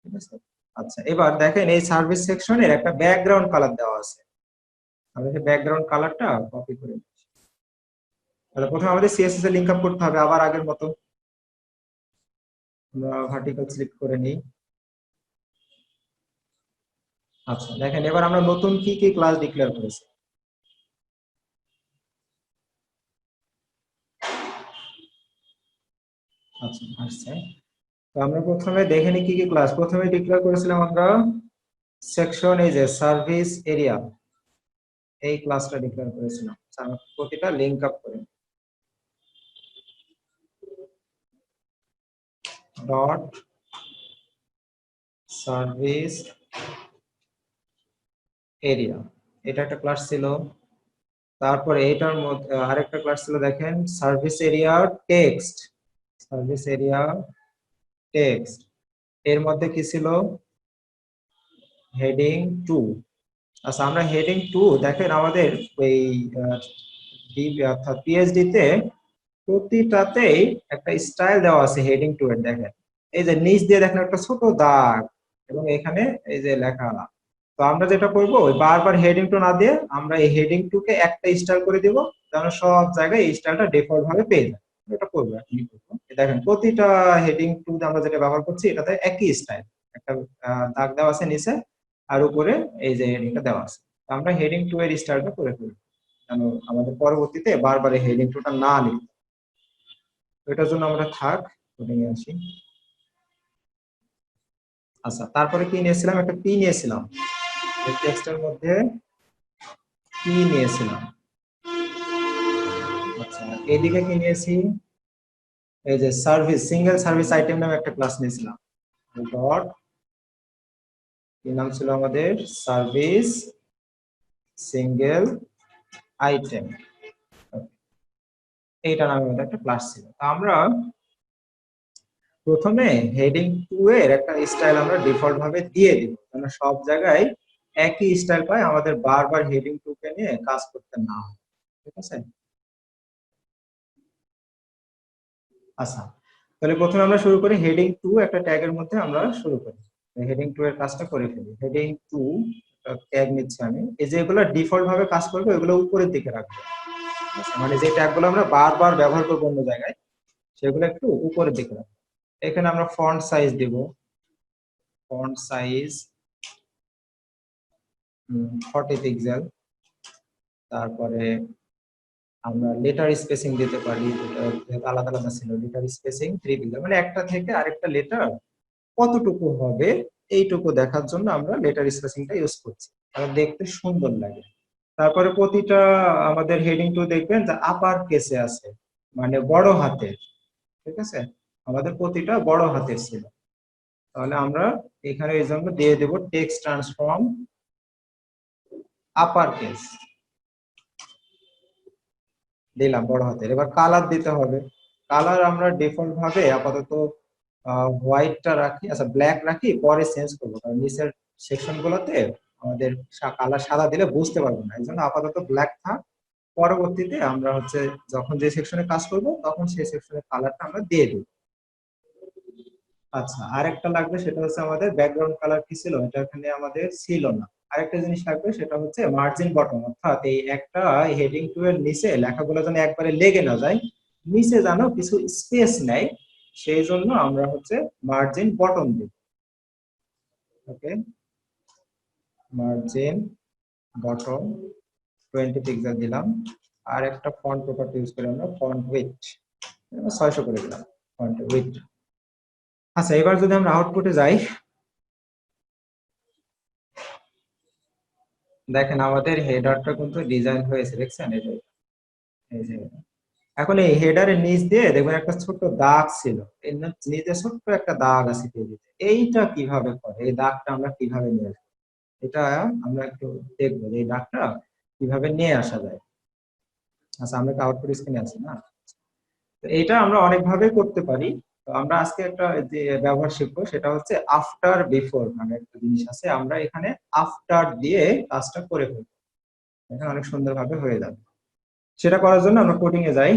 ঠিক আছে। আচ্ছা, এবার দেখেন এই সার্ভিস সেকশনের একটা ব্যাকগ্রাউন্ড কালার দেওয়া আছে, আমরা এই ব্যাকগ্রাউন্ড কালারটা কপি করে নিচ্ছি। তাহলে প্রথমে আমাদের সিএসএস এ লিংক আপ করতে হবে আবার আগের মতো, আমরা ভার্টিক্যাল সিলেক্ট করে নিই। আচ্ছা, দেখেন এবার আমরা নতুন কি কি ক্লাস ডিক্লেয়ার করেছি। আচ্ছা, আসছে। তো আমরা প্রথমে দেখে নিই কি কি ক্লাস। প্রথমে ডিক্লেয়ার করেছিলাম আমরা সেকশন, এই যে সার্ভিস এরিয়া, এই ক্লাসটা ডিক্লেয়ার করেছিলাম। আমরা প্রতিটা লিংক আপ করে ডট সার্ভিস এরিয়া, এটা একটা ক্লাস ছিল। তারপরে এটার মধ্যে আরেকটা ক্লাস ছিল, দেখেন service area text, service area text, এর মধ্যে কি ছিল, হেডিং 2। আচ্ছা, আমরা হেডিং 2 দেখেন আমাদের এই অর্থাৎ পিএইচডি তে প্রতিটাতেই একটা স্টাইল দেওয়া আছে হেডিং 2 এর। দেখেন এই যে নিচ দিয়ে দেখেন একটা ছোট দাগ, এবং এখানে এই যে লেখা। তো আমরা যেটা করব, ওই বারবার হেডিং 2 না দিয়ে আমরা এই হেডিং 2 কে একটা স্টাইল করে দিব, যেন সব জায়গায় এই স্টাইলটা ডিফল্ট ভাবে পেয়ে যায়। এটা করব, আপনি করব। দেখেন প্রতিটা হেডিং 2 আমরা যেটা ব্যবহার করছি এটাতে একই স্টাইল, একটা দাগ দেওয়া আছে নিচে, আর উপরে এই যে হেডিংটা দেওয়া আছে। আমরা হেডিং 2 এর স্টাইলটা করে ফেলবো, কেন আমাদের পরবর্তীতে বারবার হেডিং 2টা না লিখতে। এটার জন্য আমরা থাক কোডিং এ আসি। আচ্ছা, তারপরে কি নিয়েছিলাম, একটা পি নিয়েছিলাম, এই টেক্সটের মধ্যে পি নিয়েছিলাম। আচ্ছা, এইদিকে কি নিয়েছি, এই যে সার্ভিস, সিঙ্গেল সার্ভিস আইটেম নামে একটা ক্লাস নিয়েছিলাম। ডট কি নাম ছিল আমাদের, সার্ভিস সিঙ্গেল আইটেম, এইটা নামে আমাদের একটা ক্লাস ছিল। তো আমরা প্রথমে হেডিং 2 এর একটা স্টাইল আমরা ডিফল্ট ভাবে দিয়ে দিব, কারণ সব জায়গায় একই স্টাইল পাই, আমাদের বারবার হেডিং 2 কে নিয়ে কাজ করতে না হয়। ঠিক আছে? আচ্ছা, তাহলে প্রথমে আমরা শুরু করি হেডিং 2 একটা ট্যাগের মধ্যে আমরা শুরু করি, হেডিং 2 এর কাজটা করে ফেলি। হেডিং 2 ট্যাগ নিচ্ছি আমি, এই যে এগুলো ডিফল্ট ভাবে কাজ করবে এগুলো উপরের দিকে রাখবো। আচ্ছা, মানে যে ট্যাগগুলো আমরা বারবার ব্যবহার করব অন্য জায়গায়, সেগুলো একটু উপরের দিকে রাখবো। এখানে আমরা ফন্ট সাইজ দিব, ফন্ট সাইজ 40 পিক্সেল। তারপরে আমরা লেটার স্পেসিং দিতে পারি, যেটা আলাদা আলাদা ছিল, লেটার স্পেসিং 3 পিক্সেল, মানে একটা থেকে আরেকটা লেটার কতটুকু হবে এইটুকু দেখার জন্য আমরা লেটার স্পেসিংটা ইউজ করছি, কারণ দেখতে সুন্দর লাগে। তারপরে প্রতিটা আমাদের হেডিং 2 দেখবেন যে আপার কেসে আছে, মানে বড় হাতের। ঠিক আছে, আমাদের প্রতিটা বড় হাতের ছিল, তাহলে আমরা এখানে এই জন্য দিয়ে দেব টেক্সট ট্রান্সফর্ম আপার কেস, দিলাম বড় হাতের। এবার কালার দিতে হবে, কালার আমরা ডিফল্ট ভাবে আপাতত হোয়াইটটা রাখি, আচ্ছা ব্ল্যাক রাখি, পরে চেঞ্জ করবো, কারণ নিচের সেকশন গুলোতে আমাদের কালার সাদা দিলে বুঝতে পারবো না, এই জন্য আপাতত ব্ল্যাক থাক। পরবর্তীতে আমরা হচ্ছে যখন যে সেকশনে কাজ করব তখন সেই সেকশনের কালারটা আমরা দিয়ে দিই। আচ্ছা, আরেকটা লাগবে, সেটা হচ্ছে আমাদের ব্যাকগ্রাউন্ড কালার কি ছিল, এটা এখানে আমাদের ছিল না। আরেকটা জিনিস লাগবে, সেটা হচ্ছে মার্জিন বটম, অর্থাৎ এই একটা হেডিং 2 এর নিচে লেখাগুলো যেন একবারে লেগে না যায়, নিচে যেন কিছু স্পেস নেয়, সেই জন্য আমরা হচ্ছে মার্জিন বটম দিই। ওকে, মার্জিন বটম 20 পিক্সেল দিলাম। আর একটা ফন্ট প্রপার্টি ইউজ করে আমরা ফন্ট উইডথ 600 করে দিলাম, ফন্ট উইডথ। আচ্ছা, এবার যদি আমরা আউটপুটে যাই, দেখেন আমাদের হেডারটা কিন্তু ডিজাইন হয়েছে, দেখছেন এই যে, এই যে এখন এই হেডারের নিচ দিয়ে দেখবেন একটা ছোট্ট দাগ ছিল, এর নিচে ছোট্ট একটা দাগ আছে পেজেতে, এইটা কিভাবে করে, এই দাগটা আমরা কিভাবে নিয়ে আসবো, এটা আমরা একটু দেখবো যে এই দাগটা কিভাবে নিয়ে আসা যায়। আচ্ছা, আমরা আউটপুট স্ক্রিনে আছি না, তো এটা আমরা অনেকভাবে করতে পারি। তো আমরা আজকে একটা যে ব্যবহার শিখবো, সেটা হচ্ছে আফটার বিফোর মানে একটা জিনিস আছে, আমরা এখানে আফটার দিয়ে কাজটা করে ফেলবো, এখানে অনেক সুন্দরভাবে হয়ে যাবে। সেটা করার জন্য আমরা কোডিং এ যাই।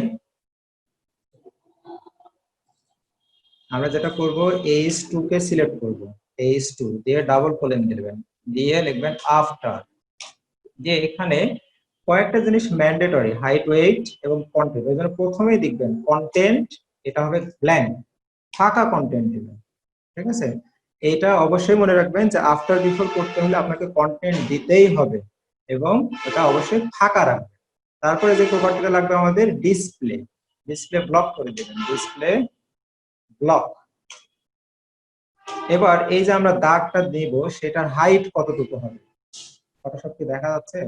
আমরা যেটা করব, h2 কে সিলেক্ট করব, h2 দিয়ে ডাবল কোলন দিবেন, দিয়ে লিখবেন আফটার, দিয়ে এখানে কয়েকটা জিনিস ম্যান্ডেটরি, হাইট, ওয়েট এবং কন্টেন্ট। এর জন্য প্রথমেই দেখবেন কন্টেন্ট, এটা হবে ব্ল্যাঙ্ক, ফাঁকা কন্টেন্ট দিবেন। ঠিক আছে, এটা অবশ্যই মনে রাখবেন যে আফটার বিফোর করতে হলে আপনাকে কন্টেন্ট দিতেই হবে এবং এটা অবশ্যই ফাঁকা রাখবেন। তারপরে যে প্রপার্টিটা লাগবে আমাদের ডিসপ্লে, ডিসপ্লে ব্লক করে দেবেন, ডিসপ্লে ব্লক। এবার এই যে আমরা দাগটা দিব, সেটার হাইট কতটুকু হবে, ফটোশপ কি দেখা যাচ্ছে?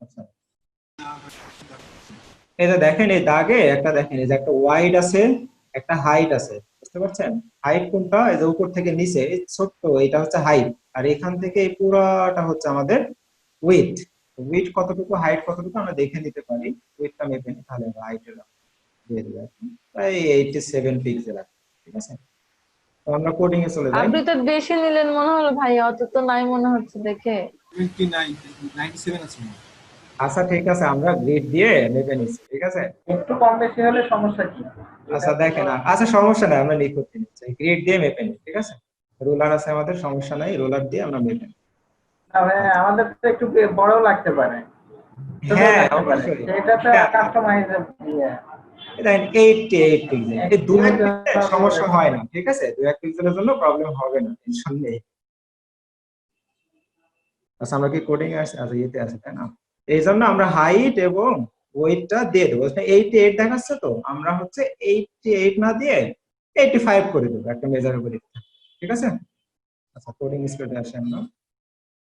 আচ্ছা, এই যে দেখেন এই দাগে একটা, দেখেন এই যে একটা ওয়াইড আছে, একটা হাইট আছে, বুঝতে পারছেন? হাইট কোনটা, এই যে উপর থেকে নিচে এই ছোট্ট, এটা হচ্ছে হাইট, আর এখান থেকে এই পুরাটা হচ্ছে আমাদের উইডথ। উইডথ কতটুকু, হাইট কতটুকু আমরা দেখে নিতে পারি, উইডথটা মেপে নিই, তাহলে হাইটের দিয়ে দেব প্রায় 87 পিক্সেল আছে। ঠিক আছে, তো আমরা কোডিং এ চলে যাই। আপনি তো বেশি নিলেন মনে হলো ভাই, অত তো নাই মনে হচ্ছে দেখে। 97 আছে। আচ্ছা ঠিক আছে, আমরা গ্রিড দিয়ে মেপে নিচ্ছি। ঠিক আছে, একটু কম বেশি হলে সমস্যা কি? আচ্ছা দেখেন, আচ্ছা সমস্যা নাই, আমরা লিখতে নিচ্ছি, গ্রিড দিয়ে মেপে নিই। ঠিক আছে, রুলার আছে আমাদের, সমস্যা নাই, রুলার দিয়ে আমরা মেপে নিই। আমাদের তো একটু বড় লাগতে পারে। হ্যাঁ অবশ্যই, এটা তো কাস্টমাইজ দেখেন 88 পিক্সেল, এই 2-1 পিক্সেল সমস্যা হয় না, ঠিক আছে, 2-1 পিক্সেলের জন্য প্রবলেম হবে না, টেনশন নেই। আচ্ছা আমরা কি কোডিং এ আছে? আচ্ছা ইতে আছে, তাই না? এই জন্য আমরা হাইট এবং ওয়েটটা দিয়ে দেবো। 88 দেখাচ্ছে, তো আমরা হচ্ছে 88 না দিয়ে 85 করে দেবো একটা মেজার করে, ঠিক আছে। আচ্ছা কোডিং স্পিডে আসেন না।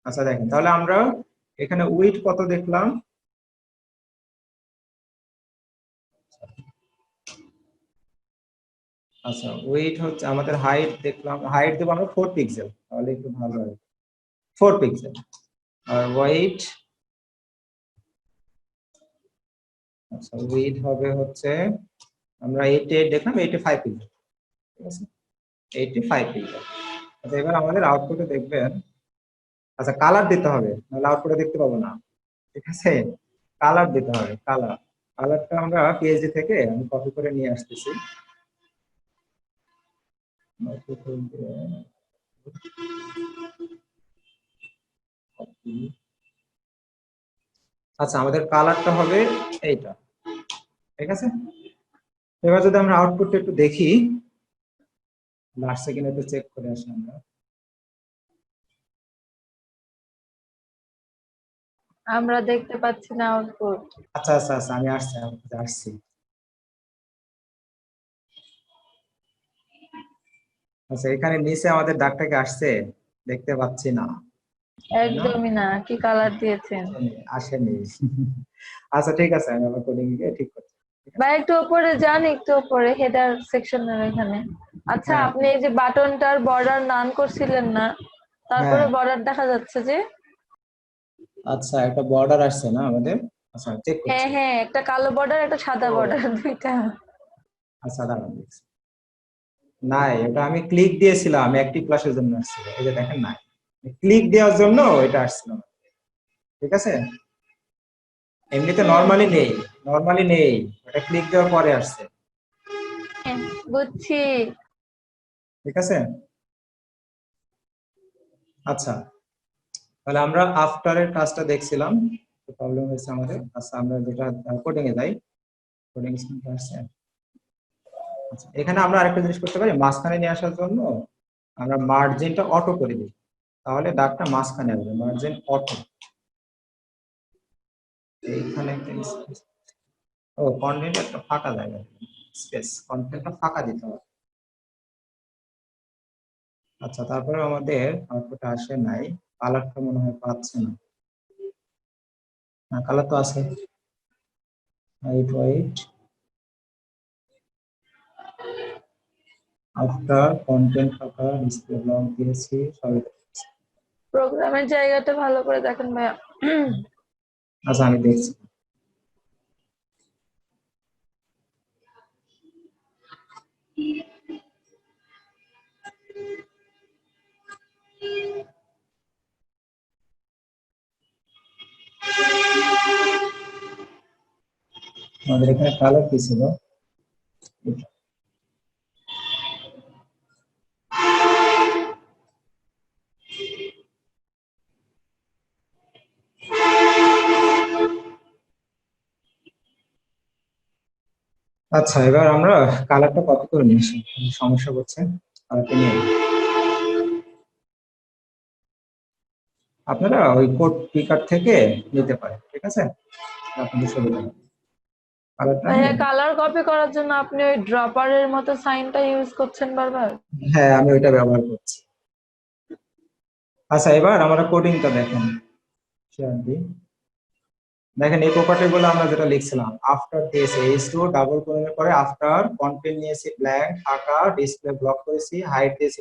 আচ্ছা দেখেন, তাহলে আমরা এখানে ওয়েট কত দেখলাম, আচ্ছা ওয়েট হচ্ছে আমাদের হাইট দেখলাম, হাইট দেবো আমরা 4 পিক্সেল, তাহলে একটু ভালো হবে, 4 পিক্সেল। আর ওয়েট, আচ্ছা ওয়েট হবে হচ্ছে আমরা 88 দেখলাম, 85 পিক্সেল, ঠিক আছে, 85 পিক্সেল। আচ্ছা এবার আমাদের আউটপুটে দেখবেন, আচ্ছা কালার দিতে হবে, নাহলে আউটপুটে দেখতে পাবো না, ঠিক আছে, কালার দিতে হবে, কালারটা আমরা পিএইচডি থেকে আমি কপি করে নিয়ে আসতেছি। আচ্ছা আমাদের কালারটা হবে এইটা, ঠিক আছে। এবার যদি আমরা আউটপুটটা একটু দেখি, লাস্ট সেকেন্ড একটু চেক করে আসি আমরা। আমরা দেখতে পাচ্ছি না আউটপুট। আচ্ছা আচ্ছা আচ্ছা আমি আসছি। আচ্ছা এখানে নিচে আমাদের দাগটা কি আসছে? দেখতে পাচ্ছি না, একদমই না, কি কালার দিয়েছেন? আসেনি। আচ্ছা ঠিক আছে, আমি আমার কোডিং এ ঠিক করছি। বা একটু উপরে যান, একটু উপরে হেডার সেকশনের এখানে। আচ্ছা হ্যাঁ। আপনি এই যে বাটনটার বর্ডার নান করছিলেন না, তারপরে হ্যাঁ। বর্ডার দেখা যাচ্ছে যে, আচ্ছা একটা বর্ডার আসছে না আমাদের, আচ্ছা চেক করছি। হ্যাঁ হ্যাঁ, একটা কালো বর্ডার, একটা সাদা ও। বর্ডার, দুইটা। আচ্ছা দাঁড়ান দেখছি। নাই, ওটা আমি ক্লিক দিয়েছিলাম অ্যাক্টিভ ক্লাসের জন্য আসছিল, এই যে দেখেন নাই, ক্লিক দেওয়ার জন্য এটা আসছিল, ঠিক আছে। এমনিতে নরমালি নেই, ওটা ক্লিক দেওয়ার পরে আসছে, হ্যাঁ, বুঝছি। ঠিক আছে। আচ্ছা তাহলে আমরা আফটারের কাজটা দেখছিলাম, প্রবলেম হয়েছে আমাদের। আচ্ছা আমরা যেটা কোডিং এ যাই, কোডিং স্ক্রিনটা আসছে। আচ্ছা এখানে আমরা আরেকটা জিনিস করতে পারি, মাঝখানে নিয়ে আসার জন্য আমরা মার্জিনটা অটো করে দিই, তাহলে দাগটা মাঝখানে আসবে, মার্জিন অটো। এইখানে একটা ও কন্টেন্ট একটা ফাঁকা জায়গা, স্পেস, কন্টেন্টটা ফাঁকা দিতে হবে। আচ্ছা তারপরে আমাদের আউটপুট আসে নাই, কালারটা মনে হয় পাচ্ছে না, কালার তো আছে, ওয়েট আফটার কন্টেন্ট ফাঁকা, ডিসপ্লে ব্লক দিয়েছি সবই। প্রোগ্রামের জায়গাটা ভালো করে দেখেন ভাইয়া। আচ্ছা আমি দেখছি। আমাদের এখানে কালার কি ছিল? আচ্ছা এবার আমরা কালারটা কপি করে নিয়ে আসি, সমস্যা করছে কালারটা নিয়ে। আপনারা ওই কোড পিকার থেকে নিতে পারেন, ঠিক আছে, আপনাদের সুবিধা হবে। কালারটা ভাইয়া কালার কপি করার জন্য আপনি ওই ড্রপারের মতো সাইনটা ইউজ করছেন বারবার। হ্যাঁ আমি ওইটা ব্যবহার করছি। আচ্ছা এবার আমরা কোডিংটা দেখেন, শেয়ার দিই। দেখেন এই প্রপার্টি গুলো আমরা যেটা লিখছিলাম, আফটার দিয়েছি h2 ডাবল কোলনের পরে আফটার কন্টেন্ট নিয়েছি ব্ল্যাঙ্ক ফাঁকা, ডিসপ্লে ব্লক করেছি, হাইট দিয়েছি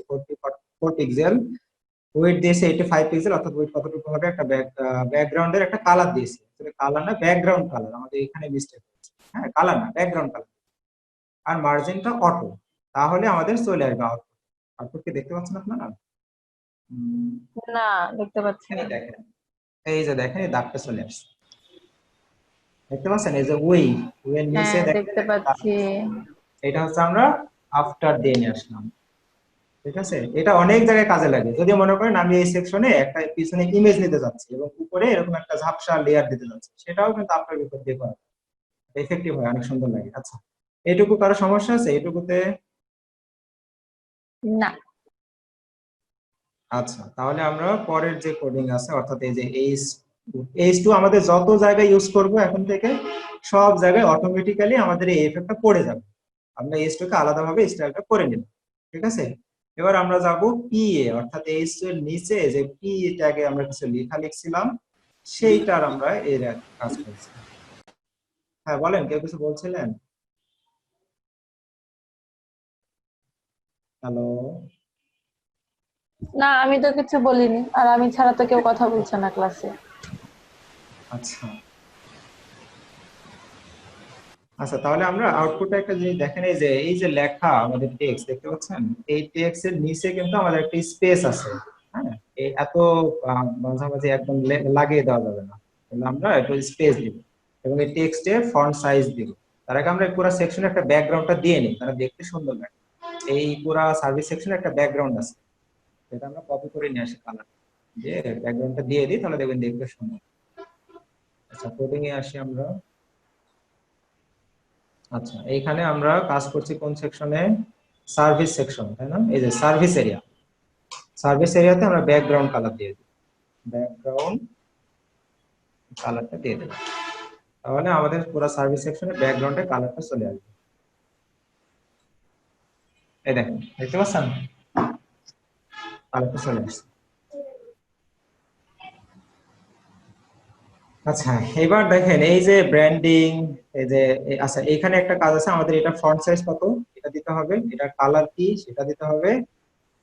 4 পিক্সেল, ওয়েট দিয়েছি 85 পিক্সেল, অর্থাৎ ওয়েট কতটুকু হবে, একটা ব্যাকগ্রাউন্ডের একটা কালার দিয়েছি, কালার না ব্যাকগ্রাউন্ড কালার, আমাদের এখানে মিস্টেক হচ্ছে, হ্যাঁ কালার না ব্যাকগ্রাউন্ড কালার, আর মার্জিনটা অটো, তাহলে আমাদের চলে আসবে আউটপুট। আউটপুট কি দেখতে পাচ্ছেন আপনারা? না দেখতে পাচ্ছি না। দেখেন এই যে দেখেন এই দাগটা চলে আসছে, দেখতে পাচ্ছেন, এই যে ওই এর নিচে হ্যাঁ দেখেন দেখতে পাচ্ছি। এটা হচ্ছে আমরা আফটার দিয়ে নিয়ে আসলাম, ঠিক আছে। এটা অনেক জায়গায় কাজে লাগে, যদি মনে করেন আমি এই সেকশনে একটা পিছনে ইমেজ নিতে যাচ্ছি এবং উপরে এরকম একটা ঝাপসা লেয়ার দিতে যাচ্ছি, সেটাও কিন্তু আফটার বিফোর দিয়ে করা এফেক্টিভ হয়, অনেক সুন্দর লাগে। আচ্ছা এটুকু কারো সমস্যা আছে এটুকুতে? না। আচ্ছা, তাহলে আমরা পরের যে কোডিং আছে অর্থাৎ এই যে এইচ টু আমাদের যত জায়গায় ইউজ করব এখন থেকে সব জায়গায় অটোমেটিক্যালি আমাদের এই এফেক্টটা পড়ে যাবে। আমরা এইচ2 কে আলাদাভাবে স্টাইলটা করে নিব, ঠিক আছে? এবার আমরা যাব পি এ, অর্থাৎ এইচ2 এর নিচে যে পি ট্যাগে আমরা কিছু লেখা লিখছিলাম সেইটার আমরা এর কাজ করছি। হ্যাঁ বলেন, কেউ কিছু বলছিলেন? হ্যালো? না, আমি তো কিছু বলিনি, আর আমি ছাড়া তো কেউ কথা বলছে না ক্লাসে। আচ্ছা আচ্ছা, তাহলে আমরা আউটপুটে একটা জিনিস দেখেন, এই যে লেখা আমাদের টেক্সট দেখতে পাচ্ছেন, এই টেক্সট এর নিচে কিন্তু আমাদের একটা স্পেস আছে। হ্যাঁ, এই এত মাঝামাঝি একদম লাগিয়ে দেওয়া যাবে না, তাহলে আমরা একটু স্পেস দিব এবং এই টেক্সটে ফন্ট সাইজ দিব। তার আগে আমরা পুরো সেকশনে একটা ব্যাকগ্রাউন্ডটা দিয়ে নিই, তারা দেখতে সুন্দর লাগে। এই পুরো সার্ভিস সেকশনে একটা ব্যাকগ্রাউন্ড আছে, এটা আমরা কপি করে নিয়ে আসি, কালার দিয়ে ব্যাকগ্রাউন্ডটা দিয়ে দিই, তাহলে দেখবেন দেখতে সুন্দর। আচ্ছা, কোডিং এ আসি আমরা। আচ্ছা, এইখানে আমরা কাজ করছি কোন সেকশনে? সার্ভিস সেকশন, তাই না? এই যে সার্ভিস এরিয়া, সার্ভিস এরিয়াতে আমরা ব্যাকগ্রাউন্ড কালার দিয়ে দিই, ব্যাকগ্রাউন্ড কালারটা দিয়ে দিলাম, তাহলে আমাদের পুরো সার্ভিস সেকশনে ব্যাকগ্রাউন্ডে কালারটা চলে আসবে। এই দেখেন, দেখতে পাচ্ছেন কালারটা চলে আসছে। আচ্ছা, এবার দেখেন এই যে ব্র্যান্ডিং, এই যে আচ্ছা এখানে একটা কাজ আছে আমাদের, এটা ফন্ট সাইজ কত এটা দিতে হবে, এটা কালার কি সেটা দিতে হবে,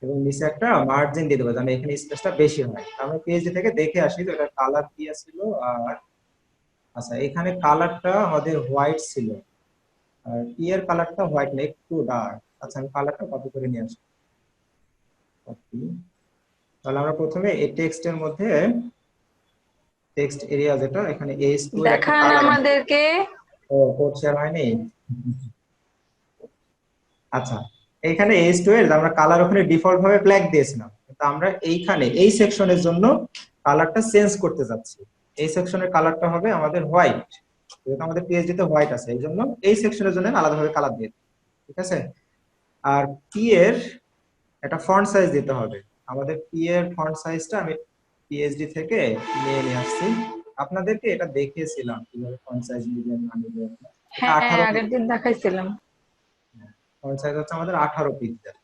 এবং নিচে একটা মার্জিন দিয়ে দেবো যেন এখানে স্পেসটা বেশি হয়। আমরা পিএইচডি থেকে দেখে আসি যে এটা কালার কি ছিল। আর আচ্ছা, এখানে কালারটা আমাদের হোয়াইট ছিল, আর ই এর কালারটা হোয়াইট না, একটু ডার্ক। আচ্ছা, আমি কালারটা কপি করে নিয়ে আসি, কপি। তাহলে আমরা প্রথমে এই টেক্সটের মধ্যে টেক্সট এরিয়া যেটা এখানে এইচ2 এর একটা দেখান কালার। আমাদেরকে। ও, কোড শেয়ার হয়নি। আচ্ছা, এইখানে এইচ2 এর আমরা কালার ওখানে ডিফল্ট ভাবে ব্ল্যাক দিয়েছিলাম, কিন্তু আমরা এইখানে এই সেকশনের জন্য কালারটা চেঞ্জ করতে যাচ্ছি। এই সেকশনের কালারটা হবে আমাদের হোয়াইট, যেহেতু আমাদের পিএইচডি তে হোয়াইট আছে, এই জন্য এই সেকশনের জন্য আলাদাভাবে কালার দিয়ে দিই, ঠিক আছে? আর পি এর একটা ফন্ট সাইজ দিতে হবে। আমাদের পি এর ফন্ট সাইজটা আমি পিএইচডি থেকে নিয়ে আসছি, আপনাদেরকে এটা দেখিয়েছিলাম কিভাবে ফন্ট সাইজ দিবেন না দিবেন। এটা হ্যাঁ, 18 আগের দিন দেখাইছিলাম। ফন্ট সাইজ হচ্ছে আমাদের 18 পিক্সেল,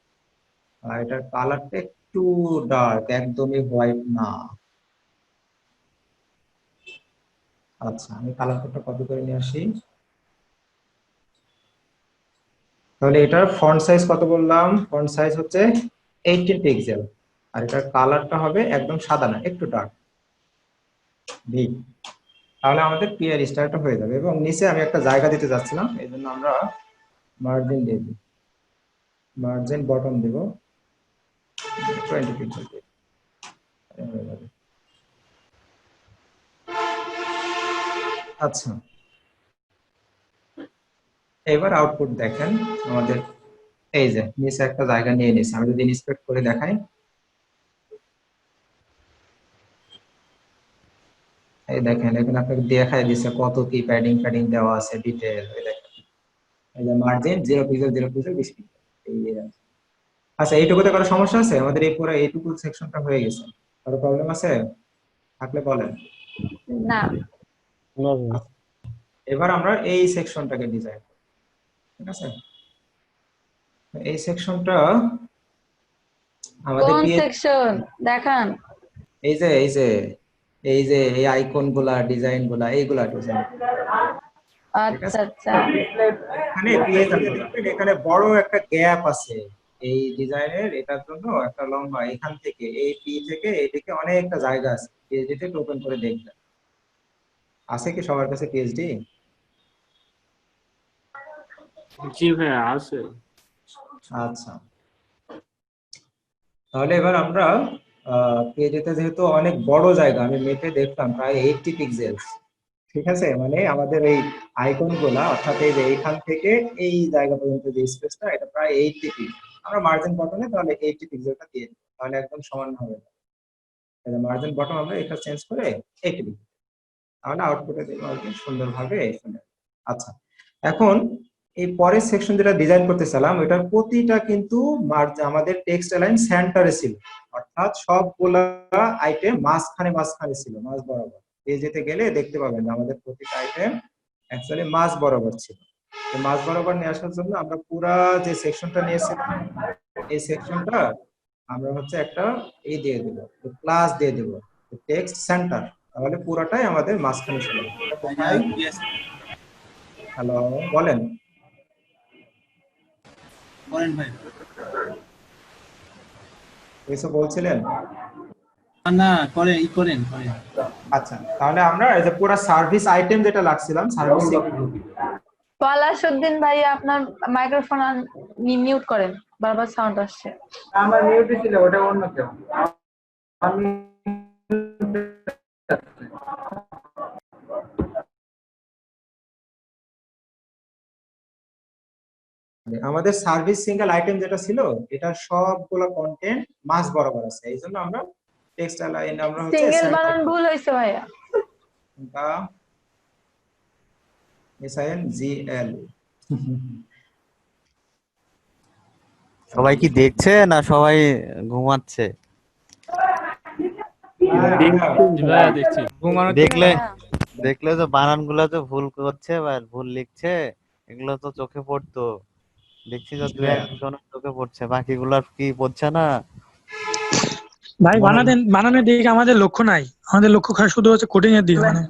আর এটার কালারটা একটু ডার্ক, একদমই হোয়াইট না। আচ্ছা, আমি কালার কোডটা কপি করে নিয়ে আসি। তাহলে এটার ফন্ট সাইজ কত বললাম? ফন্ট সাইজ হচ্ছে 18 পিক্সেল, আর এটার কালারটা হবে একদম সাদা না, একটু ডার্ক ডিপ। তাহলে আমাদের ক্লিয়ার স্টাইলটা হয়ে যাবে, এবং নিচে আমি একটা জায়গা দিতে যাচ্ছিলাম, এই জন্য আমরা মার্জিন দিয়ে দিই, মার্জিন বটম দেব 20 পিক্সেল। আচ্ছা, এবার আউটপুট দেখেন আমাদের, এই যে নিচে একটা জায়গা নিয়ে নিয়েছে। আমি যদি ইন্সপেক্ট করে দেখাই, এই দেখেন এখানে আপনাকে দেখাই দিচ্ছে কত কি প্যাডিং প্যাডিং দেওয়া আছে, ডিটেল। এই দেখেন, এই যে মার্জিন 0 পিক্সেল 0 পিক্সেল 20 পিক্সেল এই আছে। আচ্ছা, এইটুকুতে কোনো সমস্যা আছে? আমাদের এই পুরো এইটুকু সেকশনটা হয়ে গেছে, কারো প্রবলেম আছে থাকলে বলেন। না। এবার আমরা এই সেকশনটাকে ডিজাইন করব, ঠিক আছে? এই সেকশনটা আমাদের কোন সেকশন দেখান? এই যে এই যে এই যে এই আইকন গুলা, ডিজাইন গুলা, এইগুলা ডিজাইন। আচ্ছা আচ্ছা। এখানে পেজ আছে, দেখবেন এখানে বড় একটা গ্যাপ আছে এই ডিজাইনের, এটার জন্য একটা লম্বা, এখান থেকে এই পি থেকে এদিকে অনেকটা জায়গা আছে। পিএইচডি তে ওপেন করে দেখবেন, আছে কি সবার কাছে পিএইচডি? জি ভাইয়া আছে। আচ্ছা, তাহলে এবার আমরা পেজেতে যেহেতু অনেক বড় জায়গা, আমি মেপে দেখলাম প্রায় 80 পিক্সেল, ঠিক আছে? মানে আমাদের এই আইকন গুলা, অর্থাৎ এই যে এইখান থেকে এই জায়গা পর্যন্ত যে স্পেসটা, এটা প্রায় 80 পিক্সেল। আমরা মার্জিন বটনে তাহলে 80 পিক্সেলটা দিয়ে দিই, তাহলে একদম সমান হবে। তাহলে মার্জিন বটন আমরা এটা চেঞ্জ করে 80 পিক্সেল, তাহলে আউটপুটে দেখবো আর কি সুন্দরভাবে চলে আসবে। আচ্ছা, এখন এই পরের সেকশন যেটা ডিজাইন করতেছিলাম ওটার প্রতিটা কিন্তু আমাদের টেক্সট অ্যালাইন সেন্টারে ছিল, অর্থাৎ সবগুলা আইটেম মাঝখানে মাঝখানে ছিল, মাঝ বরাবর। পেজেতে গেলে দেখতে পাবেন যে আমাদের প্রতিটা আইটেম অ্যাকচুয়ালি মাঝ বরাবর ছিল। তো মাঝ বরাবর নিয়ে আসার জন্য আমরা পুরা যে সেকশনটা নিয়েছিলাম এই সেকশনটা আমরা হচ্ছে একটা এই দিয়ে দেব, ক্লাস দিয়ে দেব টেক্সট সেন্টার, তাহলে পুরাটাই আমাদের মাঝখানে ছিল। হ্যালো, বলেন বলেন ভাই। কিছু বলছিলেন? না করেন করেন। আচ্ছা, তাহলে আমরা এই যে পুরো সার্ভিস আইটেম যেটা লাগছিলাম সার্ভিস পলাশউদ্দিন ভাই আপনার মাইক্রোফোন মিউট করেন, বারবার সাউন্ড আসছে। আমার মিউটে ছিল, ওটা অন্য কেউ। আমি আমাদের সার্ভিস সিঙ্গেল আইটেম যেটা ছিল এটা সবগুলো কন্টেন্ট মাঝ বরাবর আছে, এইজন্য আমরা টেক্সট অ্যালাইন আমরা হচ্ছে সিঙ্গেল বানান ভুল হইছে ভাইয়া। এটা SINGL। সবাই কি দেখছে না সবাই ঘুমাচ্ছে? ঘুমানো দেখলে দেখলে যে বানানগুলো যে ভুল করছে বা ভুল লিখছে এগুলো তো চোখে পড়তো, দেখছি যে দু একজনের চোখে পড়ছে, বাকিগুলোর কি পড়ছে না। ভাই বানানের দিকে আমাদের লক্ষ্য নাই, আমাদের লক্ষ্য শুধু হচ্ছে কোডিং এর দিকে। মানে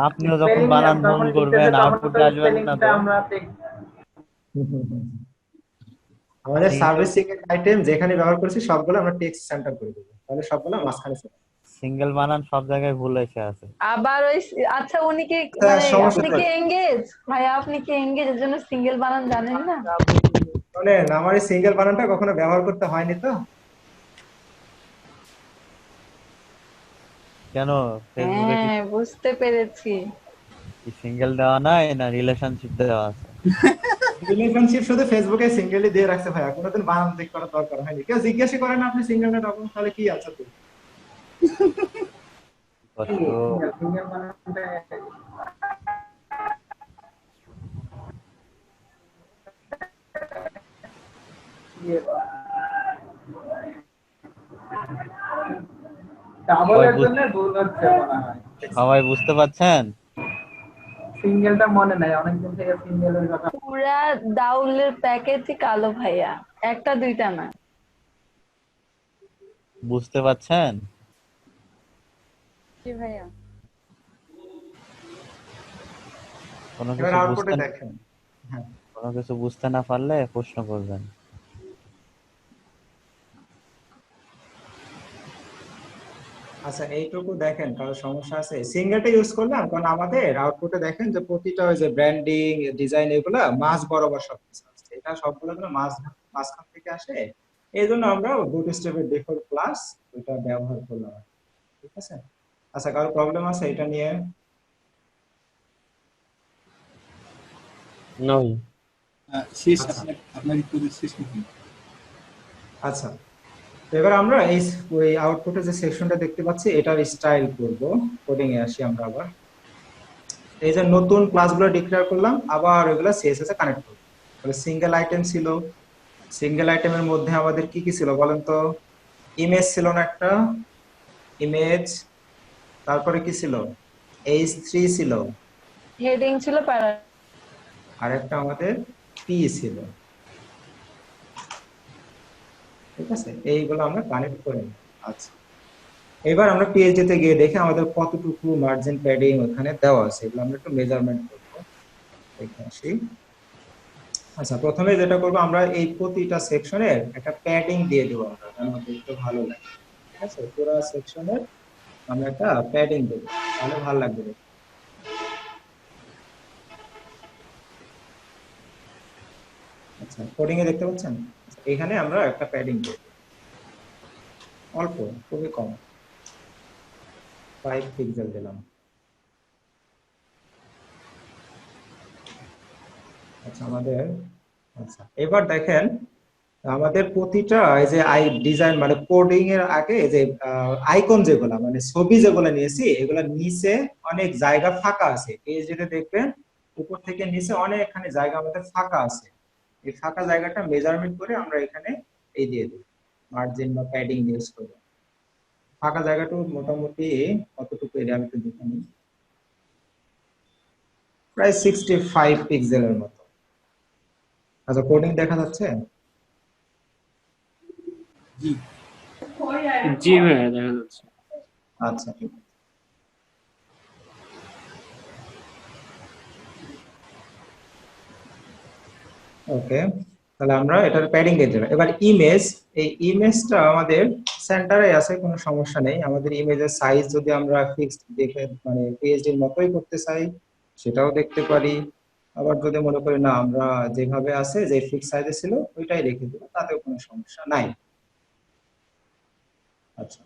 আপনিও যখন বানান ভুল করবেন আউটপুটে আসবেন না তো। আমাদের সার্ভিস সিঙ্গেল আইটেম যেখানে ব্যবহার করেছি সবগুলো আমরা টেক্সট সেন্টার করে দেব, তাহলে সবগুলো মাঝখানে ছিল। সিঙ্গেল বানান সব জায়গায় ভুল এসে আছে। আবার ওই আচ্ছা উনি কি আপনি কি এঙ্গেজ ভাইয়া, আপনি কি এঙ্গেজ এর জন্য সিঙ্গেল বানান জানেন না? শুনেন, আমার এই সিঙ্গেল বানানটা কখনো ব্যবহার করতে হয়নি তো। কেন ফেসবুকে হ্যাঁ বুঝতে পেরেছি। কি সিঙ্গেল দেওয়া নাই না রিলেশনশিপ দেওয়া আছে? রিলেশনশিপ শুধু ফেসবুকে সিঙ্গেলই দিয়ে রাখছে ভাইয়া, কোনোদিন বানান চেক করার দরকার হয়নি। কেউ জিজ্ঞাসা করেন আপনি সিঙ্গেল না ডাবল, তাহলে কি আছে তো? কষ্ট। ডাবলের জন্য ভুল হচ্ছে মনে হয়। সবাই বুঝতে পারছেন? সিঙ্গেলটা মনে নাই, অনেকদিন থেকে সিঙ্গেলের কথা। পুরা দাউলের প্যাকেটই কালো ভাইয়া, একটা দুইটা না। বুঝতে পারছেন? জি ভাইয়া। কোনো এবার কিছু আউটপুটে বুঝতে দেখেন। হ্যাঁ, কোনো কিছু বুঝতে না পারলে প্রশ্ন করবেন। আচ্ছা এইটুকু দেখেন, কারো সমস্যা আছে? সিঙ্গেলটা ইউজ করলাম কারণ আমাদের আউটপুটে দেখেন যে প্রতিটা ওই যে ব্র্যান্ডিং ডিজাইন এগুলা মাঝ বরাবর সবকিছু আসছে, এটা সবগুলো যেন মাঝখান থেকে আসে, এই জন্য আমরা বুটস্ট্র্যাপের ডিফল্ট ক্লাস ওইটা ব্যবহার করলাম। ঠিক আছে, আচ্ছা কারো প্রবলেম আছে এটা নিয়ে? শেষ আপনার শেষ কি? আচ্ছা, এবার আমরা এই ওই আউটপুটে যে সেকশনটা দেখতে পাচ্ছি এটার স্টাইল করব। কোডিং এ আসি আমরা আবার। এই যে নতুন ক্লাসগুলো ডিক্লেয়ার করলাম, আবার ওগুলো সিএসএস এ কানেক্ট করব। তাহলে সিঙ্গেল আইটেম ছিল, সিঙ্গেল আইটেমের মধ্যে আমাদের কি কি ছিল বলেন তো? ইমেজ ছিল না একটা, ইমেজ, তারপরে কি ছিল? H3 ছিল, হেডিং ছিল প্যারা। আর একটা আমাদের পি ছিল। ঠিক আছে, এইগুলো আমরা কানেক্ট করে নিই। আচ্ছা, এবার আমরা পিএইচডি তে গিয়ে দেখে আমাদের কতটুকু মার্জিন প্যাডিং ওখানে দেওয়া আছে, এগুলো আমরা একটু মেজারমেন্ট করব। দেখে আসি। আচ্ছা, প্রথমে যেটা করব আমরা এই প্রতিটা সেকশনের একটা প্যাডিং দিয়ে দেব, আমরা যেন দেখতে ভালো লাগে। ঠিক আছে, পুরো সেকশনের আমরা একটা প্যাডিং দেব, তাহলে ভালো লাগবে দেখতে। আচ্ছা, কোডিং এ দেখতে পাচ্ছেন এখানে আমরা একটা প্যাডিং দেব, অল্প, খুবই কম, 5 পিক্সেল দিলাম। আচ্ছা আমাদের, আচ্ছা এবার দেখেন আমাদের প্রতিটা এই যে ডিজাইন মানে কোডিং এর আগে যে আইকন যেগুলা মানে ছবি যেগুলো নিয়েছি এগুলা নিচে অনেক জায়গা ফাঁকা আছে। এই যেটা দেখবেন উপর থেকে নিচে অনেকখানি জায়গা আমাদের ফাঁকা আছে, এই ফাঁকা জায়গাটা মেজারমেন্ট করে আমরা এখানে এই দিয়ে দিই, মার্জিন বা প্যাডিং ইউজ করব। ফাঁকা জায়গাটা মোটামুটি কতটুকু এরিয়া আমি একটু দেখে নিই, প্রায় 65 পিক্সেলের মতো। আচ্ছা, কোডিং দেখা যাচ্ছে? জি ভাইয়া দেখা যাচ্ছে। আচ্ছা, ঠিক আছে। ওকে, তাহলে আমরা এটার প্যাডিং দিয়ে দিলাম। এবার ইমেজ, এই ইমেজটা আমাদের সেন্টারে আছে, কোনো সমস্যা নেই। আমাদের ইমেজের সাইজ যদি আমরা ফিক্সড দেখে মানে পিএইচডি এর মতোই করতে চাই সেটাও দেখতে পারি। আবার যদি মনে করি না আমরা যেভাবে আছে যে ফিক্স সাইজে ছিল ওইটাই রেখে দেব, তাতেও কোনো সমস্যা নাই। আচ্ছা,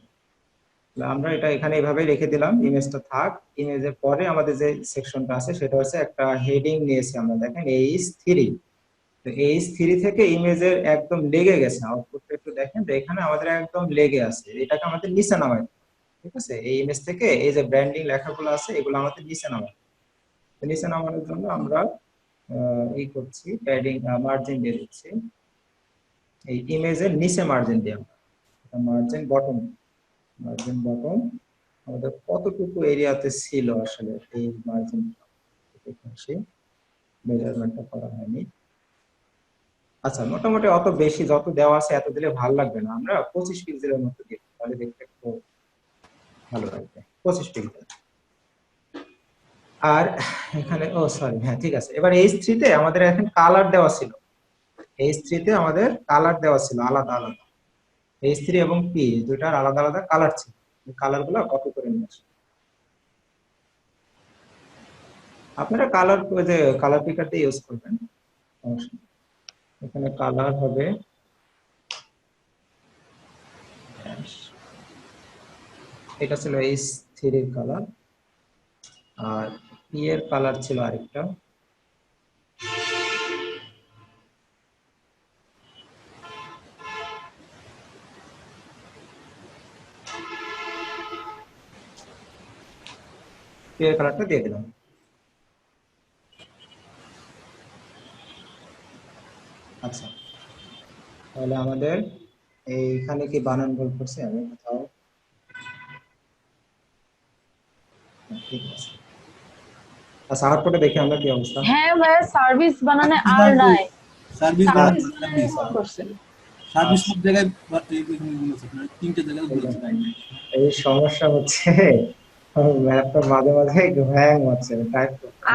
তাহলে আমরা এটা এখানে এইভাবে রেখে দিলাম, ইমেজটা থাক। ইমেজের পরে আমাদের যে সেকশনটা আছে সেটা হচ্ছে একটা হেডিং নিয়েছি আমরা, দেখেন H3। তো H3 থেকে ইমেজের একদম লেগে গেছে, আউটপুটটা একটু দেখেন, তো এখানে আমাদের একদম লেগে আছে, এটাকে আমাদের নিচে নামাই, ঠিক আছে? এই ইমেজ থেকে এই যে ব্র্যান্ডিং লেখাগুলো আছে এগুলো আমাদের নিচে নামাই। তো নিচে নামানোর জন্য আমরা এই করছি, প্যাডিং মার্জিন দিয়ে দিচ্ছি, এই ইমেজের নিচে মার্জিন দিয়ে আমরা মার্জিন বটম, মার্জিন বটম আমাদের কতটুকু এরিয়াতে ছিল আসলে এই মার্জিন, সেই মেজারমেন্টটা করা হয়নি। আচ্ছা, মোটামুটি অত বেশি যত দেওয়া আছে এত দিলে ভালো লাগবে না, আমরা 25 পিক্সেলের মতো দিই, তাহলে দেখতে একটু ভালো লাগবে, 25 পিক্সেল। আর এখানে সরি, হ্যাঁ ঠিক আছে। এবার H3 তে আমাদের এখন কালার দেওয়া ছিল, H3 তে আমাদের কালার দেওয়া ছিল আলাদা আলাদা, H3 এবং P দুটার আলাদা আলাদা কালার ছিল, এই কালারগুলো কপি করে নিয়ে আসুন। আপনারা কালার যে কালার পিকার দিয়ে ইউজ করবেন, এখানে কালার হবে এটা ছিল H3 এর কালার, আর P এর কালার ছিল আরেকটা, P এর কালারটা দিয়ে দিলাম। আচ্ছা, তাহলে আমাদের এইখানে কি বানান ভুল করছে আমি কোথাও? ঠিক আছে, আচ্ছা আউটপুটে দেখি আমরা কি অবস্থা। হ্যাঁ ভাইয়া, সার্ভিস বানানে আর নাই, সার্ভিস সার্ভিস করছেন, সার্ভিস সব জায়গায় বলেছে, তিনটে জায়গায় বলেছে। এই সমস্যা হচ্ছে ল্যাপটপ মাঝে মাঝে হ্যাং হচ্ছে, টাইপ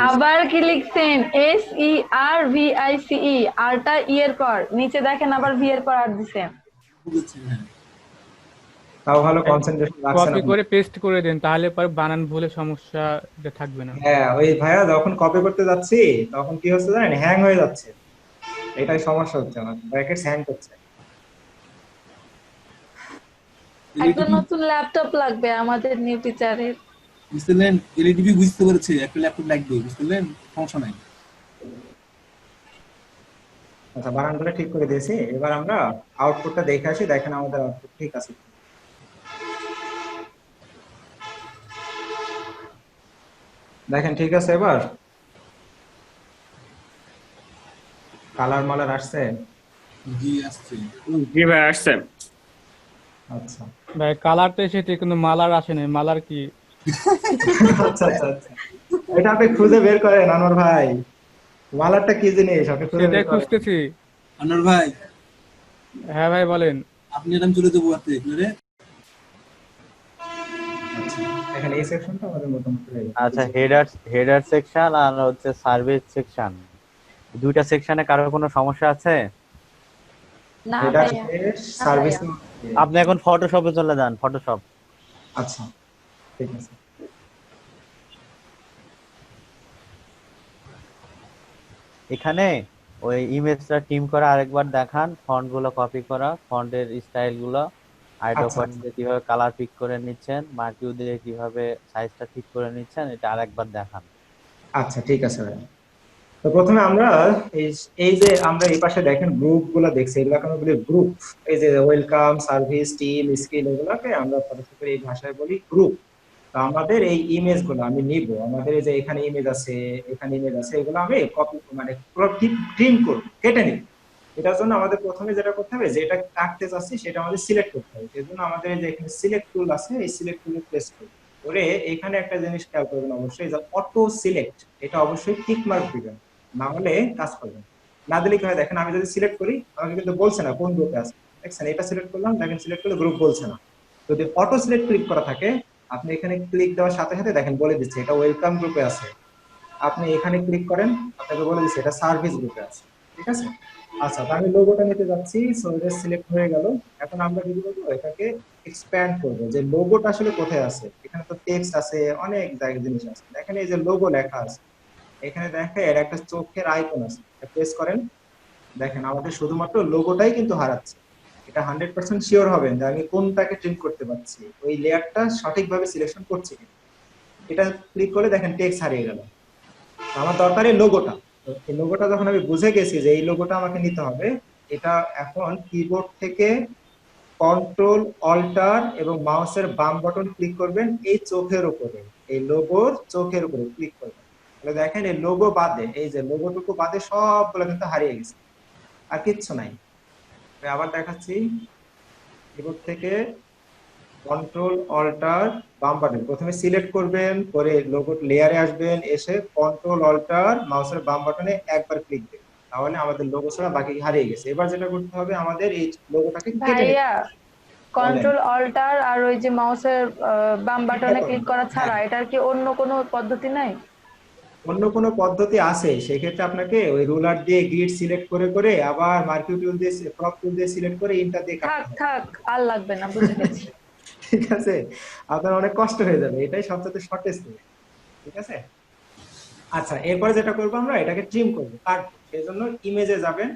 আবার কি লিখছেন? SERVICE, আরটা ই এর পর, নিচে দেখেন আবার ভি এর পর আর দিছেন। তাও ভালো কনসেন্ট্রেশন রাখছেন কপি আপনি। করে পেস্ট করে দেন, তাহলে পরে বানান ভুলে সমস্যা থাকবে না। হ্যাঁ, ওই ভাইয়া যখন কপি করতে যাচ্ছি তখন কি হচ্ছে জানেন, হ্যাং হয়ে যাচ্ছে, এটাই সমস্যা হচ্ছে, আমার ব্র্যাকেটস হ্যাং করছে। একটা নতুন ল্যাপটপ লাগবে আমাদের নিউ টিচারের। বুঝলেন, এলইডিবি বুঝতে পেরেছে একটা ল্যাপটপ লাগবে, বুঝলেন, সমস্যা নাই। আচ্ছা, বানানগুলো ঠিক করে দিয়েছি, এবার আমরা আউটপুটটা দেখে আসি, দেখেন আমাদের আউটপুট ঠিক আছে। দেখেন ঠিক আছে, এবার কালার মালার আসছে? জি আসছে। জি ভাই আসছে। আচ্ছা ভাই কালার তো এসেছে কিন্তু মালার আসে নাই, মালার কি? আচ্ছা আচ্ছা আচ্ছা, এটা আপনি খুঁজে বের করেন আনোয়ার ভাই, মালারটা কি জিনিস আপনি খুঁজে সেটাই বের করেন। খুঁজতেছি। আনোয়ার ভাই, হ্যাঁ ভাই বলেন। আপনি এরকম চলে দেবো হাতে রে। আচ্ছা, এখানে এই সেকশনটা আমাদের মোটামুটি হয়ে গেছে। আচ্ছা, হেডার সেকশন আর হচ্ছে সার্ভিস সেকশন, দুইটা সেকশনে কারো কোনো সমস্যা আছে? না এটা ভাইয়া, সার্ভিস। আপনি এখন ফটোশপে চলে যান, ফটোশপ। আচ্ছা ঠিক আছে, এখানে ওই ইমেজটা টিম করা আরেকবার দেখান, ফন্ট গুলো কপি করা, ফন্টের স্টাইল গুলো, আইডো আচ্ছা, পয়েন্ট দিয়ে কিভাবে কালার পিক করে নিচ্ছেন, মার্কিউ দিয়ে কিভাবে সাইজটা ঠিক করে নিচ্ছেন, এটা আরেকবার দেখান। আচ্ছা ঠিক আছে ভাই। তো প্রথমে আমরা এই যে আমরা এই পাশে দেখেন গ্রুপ গুলা দেখছি, এগুলাকে আমরা বলি গ্রুপ। এই যে ওয়েলকাম, সার্ভিস, টিম, স্কিল, এগুলাকে আমরা ফটোশপের এই ভাষায় বলি গ্রুপ। আমাদের এই ইমেজ গুলো আমি নিব, আমাদের এই যে এখানে ইমেজ আছে, এখানে ইমেজ আছে, এগুলো আমি কপি মানে ট্রিম করব, কেটে নিব। এটার জন্য আমাদের প্রথমে যেটা করতে হবে, যেটা কাটতে চাচ্ছি সেটা আমাদের সিলেক্ট করতে হবে। এর জন্য আমাদের এই যে এখানে সিলেক্ট টুল আছে, এই সিলেক্ট টুলে প্রেস করব, করে এখানে একটা জিনিস খেয়াল করবেন অবশ্যই, যে অটো সিলেক্ট, এটা অবশ্যই টিক মার্ক দিবেন, না হলে কাজ করবে না। দিলে কি হয় দেখেন, আমি যদি সিলেক্ট করি আমাকে কিন্তু বলছে না কোন গ্রুপে আছে, দেখছেন এটা সিলেক্ট করলাম, দেখেন সিলেক্ট করলে গ্রুপ বলছে না। যদি অটো সিলেক্ট ক্লিক করা থাকে, আপনি এখানে ক্লিক দেওয়ার সাথে সাথে দেখেন বলে দিচ্ছে এটা ওয়েলকাম গ্রুপে আছে। আপনি এখানে ক্লিক করেন, আপনাকে বলে দিচ্ছে এটা সার্ভিস গ্রুপে আছে। ঠিক আছে? আচ্ছা, তো আমি লোগোটা নিতে যাচ্ছি, সো এটা সিলেক্ট হয়ে গেল। এখন আমরা কি করব, এটাকে এক্সপ্যান্ড করব, যে লোগোটা আসলে কোথায় আছে। এখানে তো টেক্সট আছে, অনেক জায়গায় জিনিস আছে, দেখেন এই যে লোগো লেখা আছে, এখানে দেখেন এর একটা চোখের আইকন আছে, এটা প্রেস করেন, দেখেন আমাদের শুধুমাত্র লোগোটাই কিন্তু হারাচ্ছে। এটা 100% শিওর হবেন যে আমি কোনটাকে ট্রিম করতে পারছি, ওই লেয়ারটা সঠিকভাবে সিলেকশন করছি কিনা। এটা ক্লিক করে দেখেন টেক্সট হারিয়ে গেল। আমার দরকার এই লোগোটা। এই লোগোটা যখন আমি বুঝে গেছি যে এই লোগোটা আমাকে নিতে হবে, এটা এখন কিবোর্ড থেকে কন্ট্রোল অল্টার এবং মাউসের বাম বাটন ক্লিক করবেন এই চোখের উপরে, এই লোগোর চোখের উপরে ক্লিক করবেন। তাহলে দেখেন এই লোগো বাদে, এই যে লোগোটুকু বাদে সবগুলো কিন্তু হারিয়ে গেছে, আর কিচ্ছু নাই। আবার দেখাচ্ছি, কিবোর্ড থেকে কন্ট্রোল অল্টার বাম বাটন প্রথমে সিলেক্ট করবেন, করে লোগো লেয়ারে আসবেন, এসে কন্ট্রোল অল্টার মাউসের বাম বাটনে একবার ক্লিক দেবেন, তাহলে আমাদের লোগো ছাড়া বাকি হারিয়ে গেছে। এবার যেটা করতে হবে, আমাদের এই লোগোটাকে কেটে নিতে ভাইয়া হবে। কন্ট্রোল অল্টার আর ওই যে মাউসের বাম বাটনে ক্লিক করা ছাড়া এটার কি অন্য কোনো পদ্ধতি নাই? অন্য কোনো পদ্ধতি আছে, সেক্ষেত্রে আপনাকে ওই রুলার দিয়ে গ্রিড সিলেক্ট করে করে আবার মার্কিউ টুল দিয়ে ক্রপ টুল দিয়ে সিলেক্ট করে ইন্টার দিয়ে থাক কাটতে হবে। থাক, আর লাগবে না, বুঝে গেছি। ঠিক আছে? আপনার অনেক কষ্ট হয়ে যাবে, এটাই সবচেয়ে শর্টেস্ট ওয়ে। ঠিক আছে? আচ্ছা, এরপরে যেটা করবো, আমরা এটাকে ট্রিম করবো, কাটবো। সেজন্য ইমেজে যাবেন,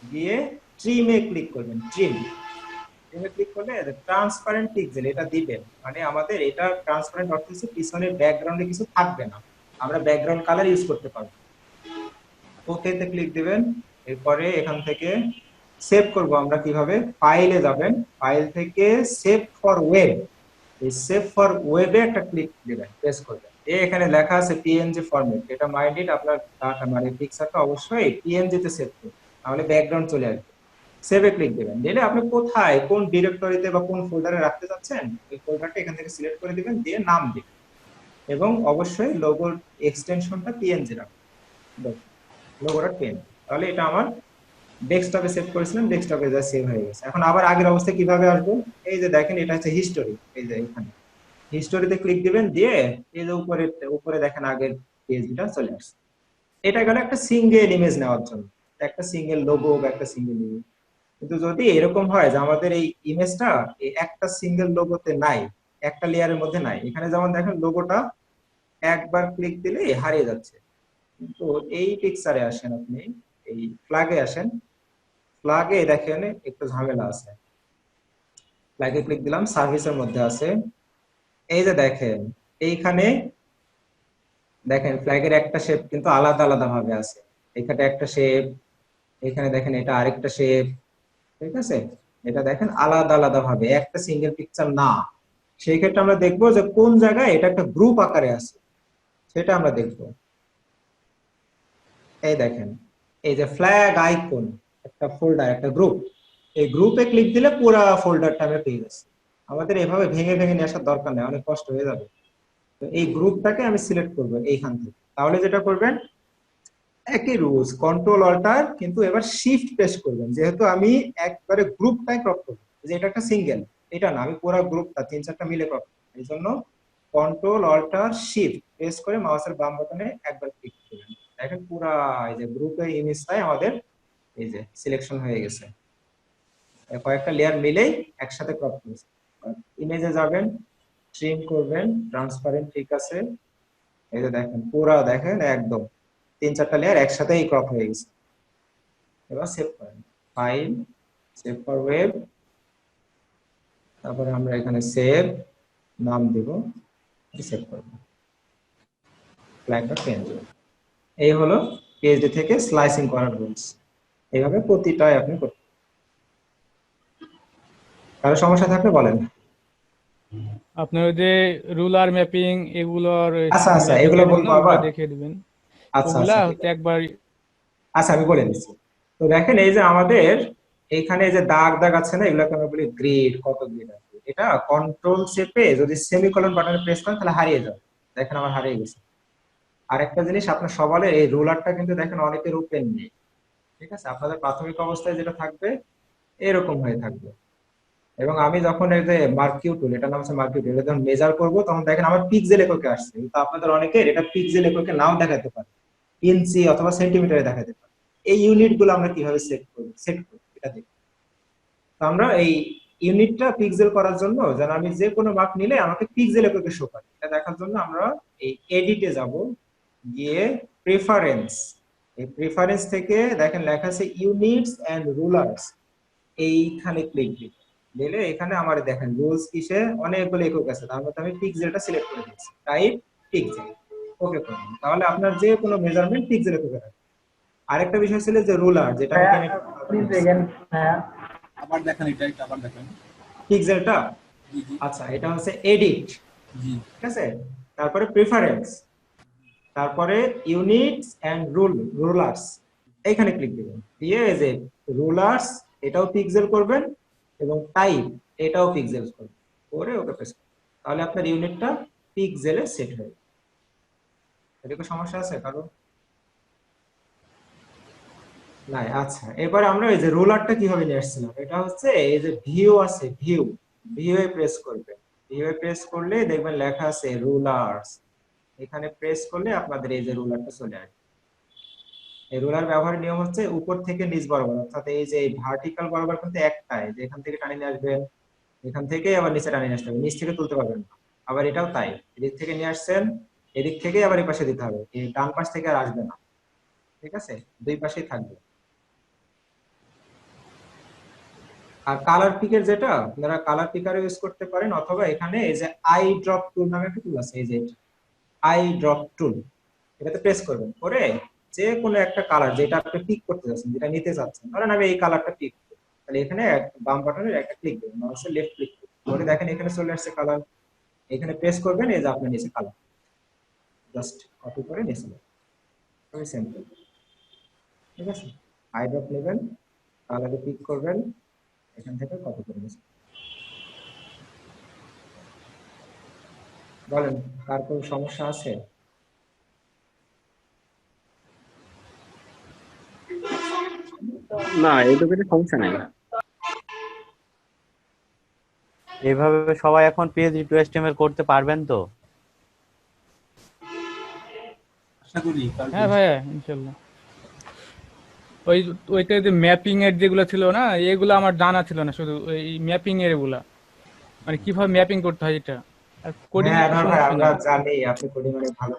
গিয়ে ট্রিমে ক্লিক করবেন। ট্রিমে ক্লিক করলে ট্রান্সপারেন্ট পিক্সেল এটা দিবেন, মানে আমাদের এটা ট্রান্সপারেন্ট অর্থ হচ্ছে পিছনে ব্যাকগ্রাউন্ডে কিছু থাকবে না, আমরা ব্যাকগ্রাউন্ড কালার ইউজ করতে পারবো। ওকেতে ক্লিক দিবেন। এরপরে এখান থেকে সেভ করব আমরা কিভাবে, ফাইলে যাবেন, ফাইল থেকে সেভ ফর ওয়েব, এই সেভ ফর ওয়েবে একটা ক্লিক দিবেন, প্রেস করবেন। এখানে লেখা আছে পিএনজি ফরম্যাট, এটা মাইন্ডেড আপনার ডাটা মানে পিকচারটা অবশ্যই পিএনজি তে সেভ করুন, তাহলে ব্যাকগ্রাউন্ড চলে আসবে। সেভে ক্লিক দিবেন, দিলে আপনি কোথায় কোন ডিরেক্টরিতে বা কোন ফোল্ডারে রাখতে চাচ্ছেন ওই ফোল্ডারটা এখান থেকে সিলেক্ট করে দিবেন, দিয়ে নাম দিবেন, এবং অবশ্যই লোগোর এক্সটেনশনটা পিএনজি রাখবেন, লোগোটা পিএনজি। তাহলে এটা আমার ডেস্কটপে সেভ করেছিলাম, ডেস্কটপে যা সেভ হয়ে গেছে। এখন আবার আগের অবস্থায় কিভাবে আসবো, এই যে দেখেন এটা হচ্ছে হিস্টোরি, এই যে এখানে হিস্টোরিতে ক্লিক দিবেন, দিয়ে এই যে উপরে উপরে দেখেন আগের পেজটা চলে আসছে। এটা গেল একটা সিঙ্গেল ইমেজ নেওয়ার জন্য, একটা সিঙ্গেল লোগো বা একটা সিঙ্গেল ইমেজ। কিন্তু যদি এরকম হয় যে আমাদের এই ইমেজটা একটা সিঙ্গেল লোগোতে নাই, একটা লেয়ারের মধ্যে নাই, এখানে যেমন দেখেন লোগোটা একবার ক্লিক দিলে হারিয়ে যাচ্ছে, কিন্তু এই পিকচারে আসেন, আপনি এই ফ্ল্যাগে আসেন, ফ্ল্যাগে দেখেন একটু ঝামেলা আছে। ফ্ল্যাগে ক্লিক দিলাম, সার্ভিসের মধ্যে আছে, এই যে দেখেন এইখানে দেখেন ফ্ল্যাগের একটা শেপ কিন্তু আলাদা আলাদা ভাবে আছে, এখানে একটা শেপ, এখানে দেখেন এটা আরেকটা শেপ। ঠিক আছে? এটা দেখেন আলাদা আলাদা ভাবে, একটা সিঙ্গেল পিকচার না। সেই ক্ষেত্রে আমরা দেখবো যে কোন জায়গায় এটা একটা গ্রুপ আকারে আছে, সেটা আমরা দেখবো। এই দেখেন এই যে ফ্ল্যাগ আইকন, একটা ফোল্ডার, একটা গ্রুপ, এই গ্রুপে ক্লিক দিলে পুরো ফোল্ডারটা আমরা পেয়ে যাচ্ছি। আমাদের এভাবে ভেঙে ভেঙে নিয়ে আসার দরকার নেই, অনেক কষ্ট হয়ে যাবে। তো এই গ্রুপটাকে আমি সিলেক্ট করবো এইখান থেকে। তাহলে যেটা করবেন, একই রুলস, কন্ট্রোল অল্টার, কিন্তু এবার শিফট প্রেস করবেন, যেহেতু আমি একবারে গ্রুপটাই ক্রপ করবো, যে এটা একটা সিঙ্গেল, এটা না, আমি পুরো গ্রুপটা 3-4টা মিলে ক্রপ করবো। এই জন্য কন্ট্রোল অল্টার শিফট প্রেস করে মাউসের বাম বাটনে একবার ক্লিক করবেন, দেখেন পুরা এই যে গ্রুপের ইমেজটাই আমাদের এই যে সিলেকশন হয়ে গেছে, কয়েকটা লেয়ার মিলেই একসাথে ক্রপ করেছে। ইমেজে যাবেন, ট্রিম করবেন, ট্রান্সপারেন্ট ঠিক আছে, এই যে দেখেন পুরা দেখেন একদম 3-4টা লেয়ার একসাথেই ক্রপ হয়ে গেছে। এবার সেভ করেন, ফাইল, সেভ ফর ওয়েব, তারপরে আমরা এখানে সেভ নাম দেব, সেভ করব, ফ্ল্যাগটা চেঞ্জ হবে। এই হলো পিএইচডি থেকে স্লাইসিং করার রুলস। এইভাবে প্রতিটাই আপনি করতে, কারো সমস্যা থাকলে বলেন। আপনার ওই যে রুলার ম্যাপিং এগুলোর আচ্ছা আচ্ছা, দেখিয়ে এগুলো দিবেন বলবো না, ওগুলো আবার। দেখিয়ে দিবেন। আচ্ছা ওগুলা আচ্ছা, ঠিক হচ্ছে আছে। একবার আচ্ছা আমি বলে দিচ্ছি। তো দেখেন এই যে আমাদের এখানে যে দাগ দাগ আছে না, এগুলোকে আমরা বলি গ্রিড। কত গ্রিড আছে, এটা কন্ট্রোল চেপে যদি সেমিকোলন বাটনে প্রেস করেন তাহলে হারিয়ে যাবে। দেখেন আমার হারিয়ে গেছে। আরেকটা জিনিস, আপনার সবালে এই রুলারটা কিন্তু দেখেন অনেকের ওপেন নেই, ঠিক আছে? আপনাদের প্রাথমিক অবস্থায় যেটা থাকবে এরকম হয়ে থাকবে। এবং আমি যখন এই যে মার্কিউ টুল, এটা নাম হচ্ছে মার্কিউ টুল, যখন মেজার করবো তখন দেখেন আমার পিক্সেল এককে আসছে, কিন্তু আপনাদের অনেকের এটা পিক্সেল এককে নাও দেখাতে পারে, ইঞ্চি অথবা সেন্টিমিটারে দেখাতে পারে। এই ইউনিট গুলো আমরা কিভাবে সেট করি এটা দেখি। তো আমরা এই ইউনিটটা পিক্সেল করার জন্য, যেন আমি যে কোনো মাপ নিলে আমাকে পিক্সেল এককে শো করে, এটা দেখার জন্য আমরা এই এডিটে যাব, গিয়ে প্রেফারেন্স, এই প্রেফারেন্স থেকে দেখেন লেখা আছে ইউনিটস এন্ড রুলার্স, এইখানে ক্লিক দিলে এখানে আমার দেখেন রুলস কিসে অনেকগুলো একক আছে, তার মধ্যে আমি পিক্সেলটা সিলেক্ট করে দিয়েছি, টাইপ পিক্সেল, ওকে করুন। তাহলে আপনার যে কোনো মেজারমেন্ট পিক্সেলে করে রাখবেন। আরেকটা বিষয় ছিল যে রুলার, যেটা আমি এখানে প্লিজ এগেন ভাইয়া। আবার দেখেন, এটা আবার দেখেন। পিক্সেলটা, জি জি আচ্ছা এটা হচ্ছে এডিট, জি। ঠিক আছে? তারপরে প্রেফারেন্স, তারপরে ইউনিটস এন্ড রুলার্স, এইখানে ক্লিক দিবেন। দিয়ে এই যে রুলার্স এটাও পিক্সেল করবেন এবং টাইপ এটাও পিক্সেল করবেন, করে ওকে প্রেস করবেন। তাহলে আপনার ইউনিটটা পিক্সেলে সেট হয়ে যাবে। এদিকে সমস্যা আছে কারো? নাই। আচ্ছা, এবারে আমরা এই যে রুলারটা কিভাবে নিয়ে আসছিলাম, এটা হচ্ছে এই যে ভিউ আছে, ভিউ এ প্রেস করবেন। ভিউ এ প্রেস করলে দেখবেন লেখা আছে রুলার্স, এখানে প্রেস করলে আপনাদের এই যে রুলারটা চলে আসবে। এই রুলার ব্যবহারের নিয়ম হচ্ছে উপর থেকে নিচ বরাবর, অর্থাৎ এই যে ভার্টিক্যাল বরাবর কিন্তু একটাই, যে এখান থেকে টানিয়ে নিয়ে আসবেন, এখান থেকে আবার নিচে টানিয়ে নিয়ে আসতে হবে, নিচ থেকে তুলতে পারবেন না। আবার এটাও তাই, এদিক থেকে নিয়ে আসছেন, এদিক থেকে আবার এই পাশে দিতে হবে, এই ডান পাশ থেকে আর আসবে না, ঠিক আছে? দুই পাশেই থাকবে। আর কালার পিকের, যেটা আপনারা কালার পিকার ইউজ করতে পারেন, অথবা এখানে এই যে আই ড্রপ টুল নামে একটা টুল আছে, এই যে আই ড্রপ টুল, এটাতে প্রেস করবেন, করে যে কোনো একটা কালার যেটা আপনি পিক করতে যাচ্ছেন, যেটা নিতে চাচ্ছেন, ধরেন আমি এই কালারটা পিক করি, তাহলে এখানে বাম বাটনের একটা ক্লিক দেবেন, মাউসের লেফট ক্লিক করে দেখেন এখানে চলে আসছে কালার, এখানে প্রেস করবেন, এই যে আপনার নিচে কালার, জাস্ট কপি করে নিচে নেবেন, খুবই সিম্পল, ঠিক আছে? আই ড্রপ নেবেন, কালারে পিক করবেন, এখান থেকে কপি করে নিয়েছেন। বলেন, কার কোনো সমস্যা আছে? না, এইটুকু সমস্যা নাই। এইভাবে সবাই এখন PHP to HTML করতে পারবেন তো? আশা করি কালকে। হ্যাঁ ভাইয়া, ইনশাল্লাহ। ওই ওইটা যে ম্যাপিং এর যেগুলো ছিল না, এগুলো আমার জানা ছিল না, শুধু এই ম্যাপিং এর এগুলা, মানে কিভাবে ম্যাপিং করতে হয় এটা। আর কোডিং হ্যাঁ এর তো না ভাই, সমস্যা আমরা নাই। জানি আপনি কোডিং অনেক ভালো,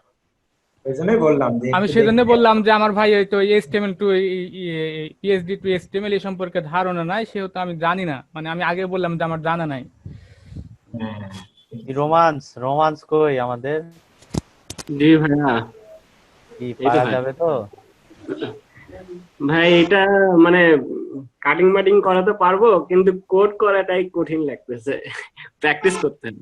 ওই জন্যই বললাম যে আমি একটু সেজন্য দেখে। বললাম যে আমার ভাই তো HTML to PSD to HTML এই সম্পর্কে ধারণা নাই, সেহেতু আমি জানি না, মানে আমি আগে বললাম যে আমার জানা নাই। হ্যাঁ, রোমান্স কই আমাদের? জি ভাইয়া, কি এই তো পারা ভাই। যাবে তো? ভাই এটা মানে কাটিং মাটিং করা তো পারবো, কিন্তু কোড করাটাই কঠিন লাগতেছে, প্র্যাকটিস করতে হবে।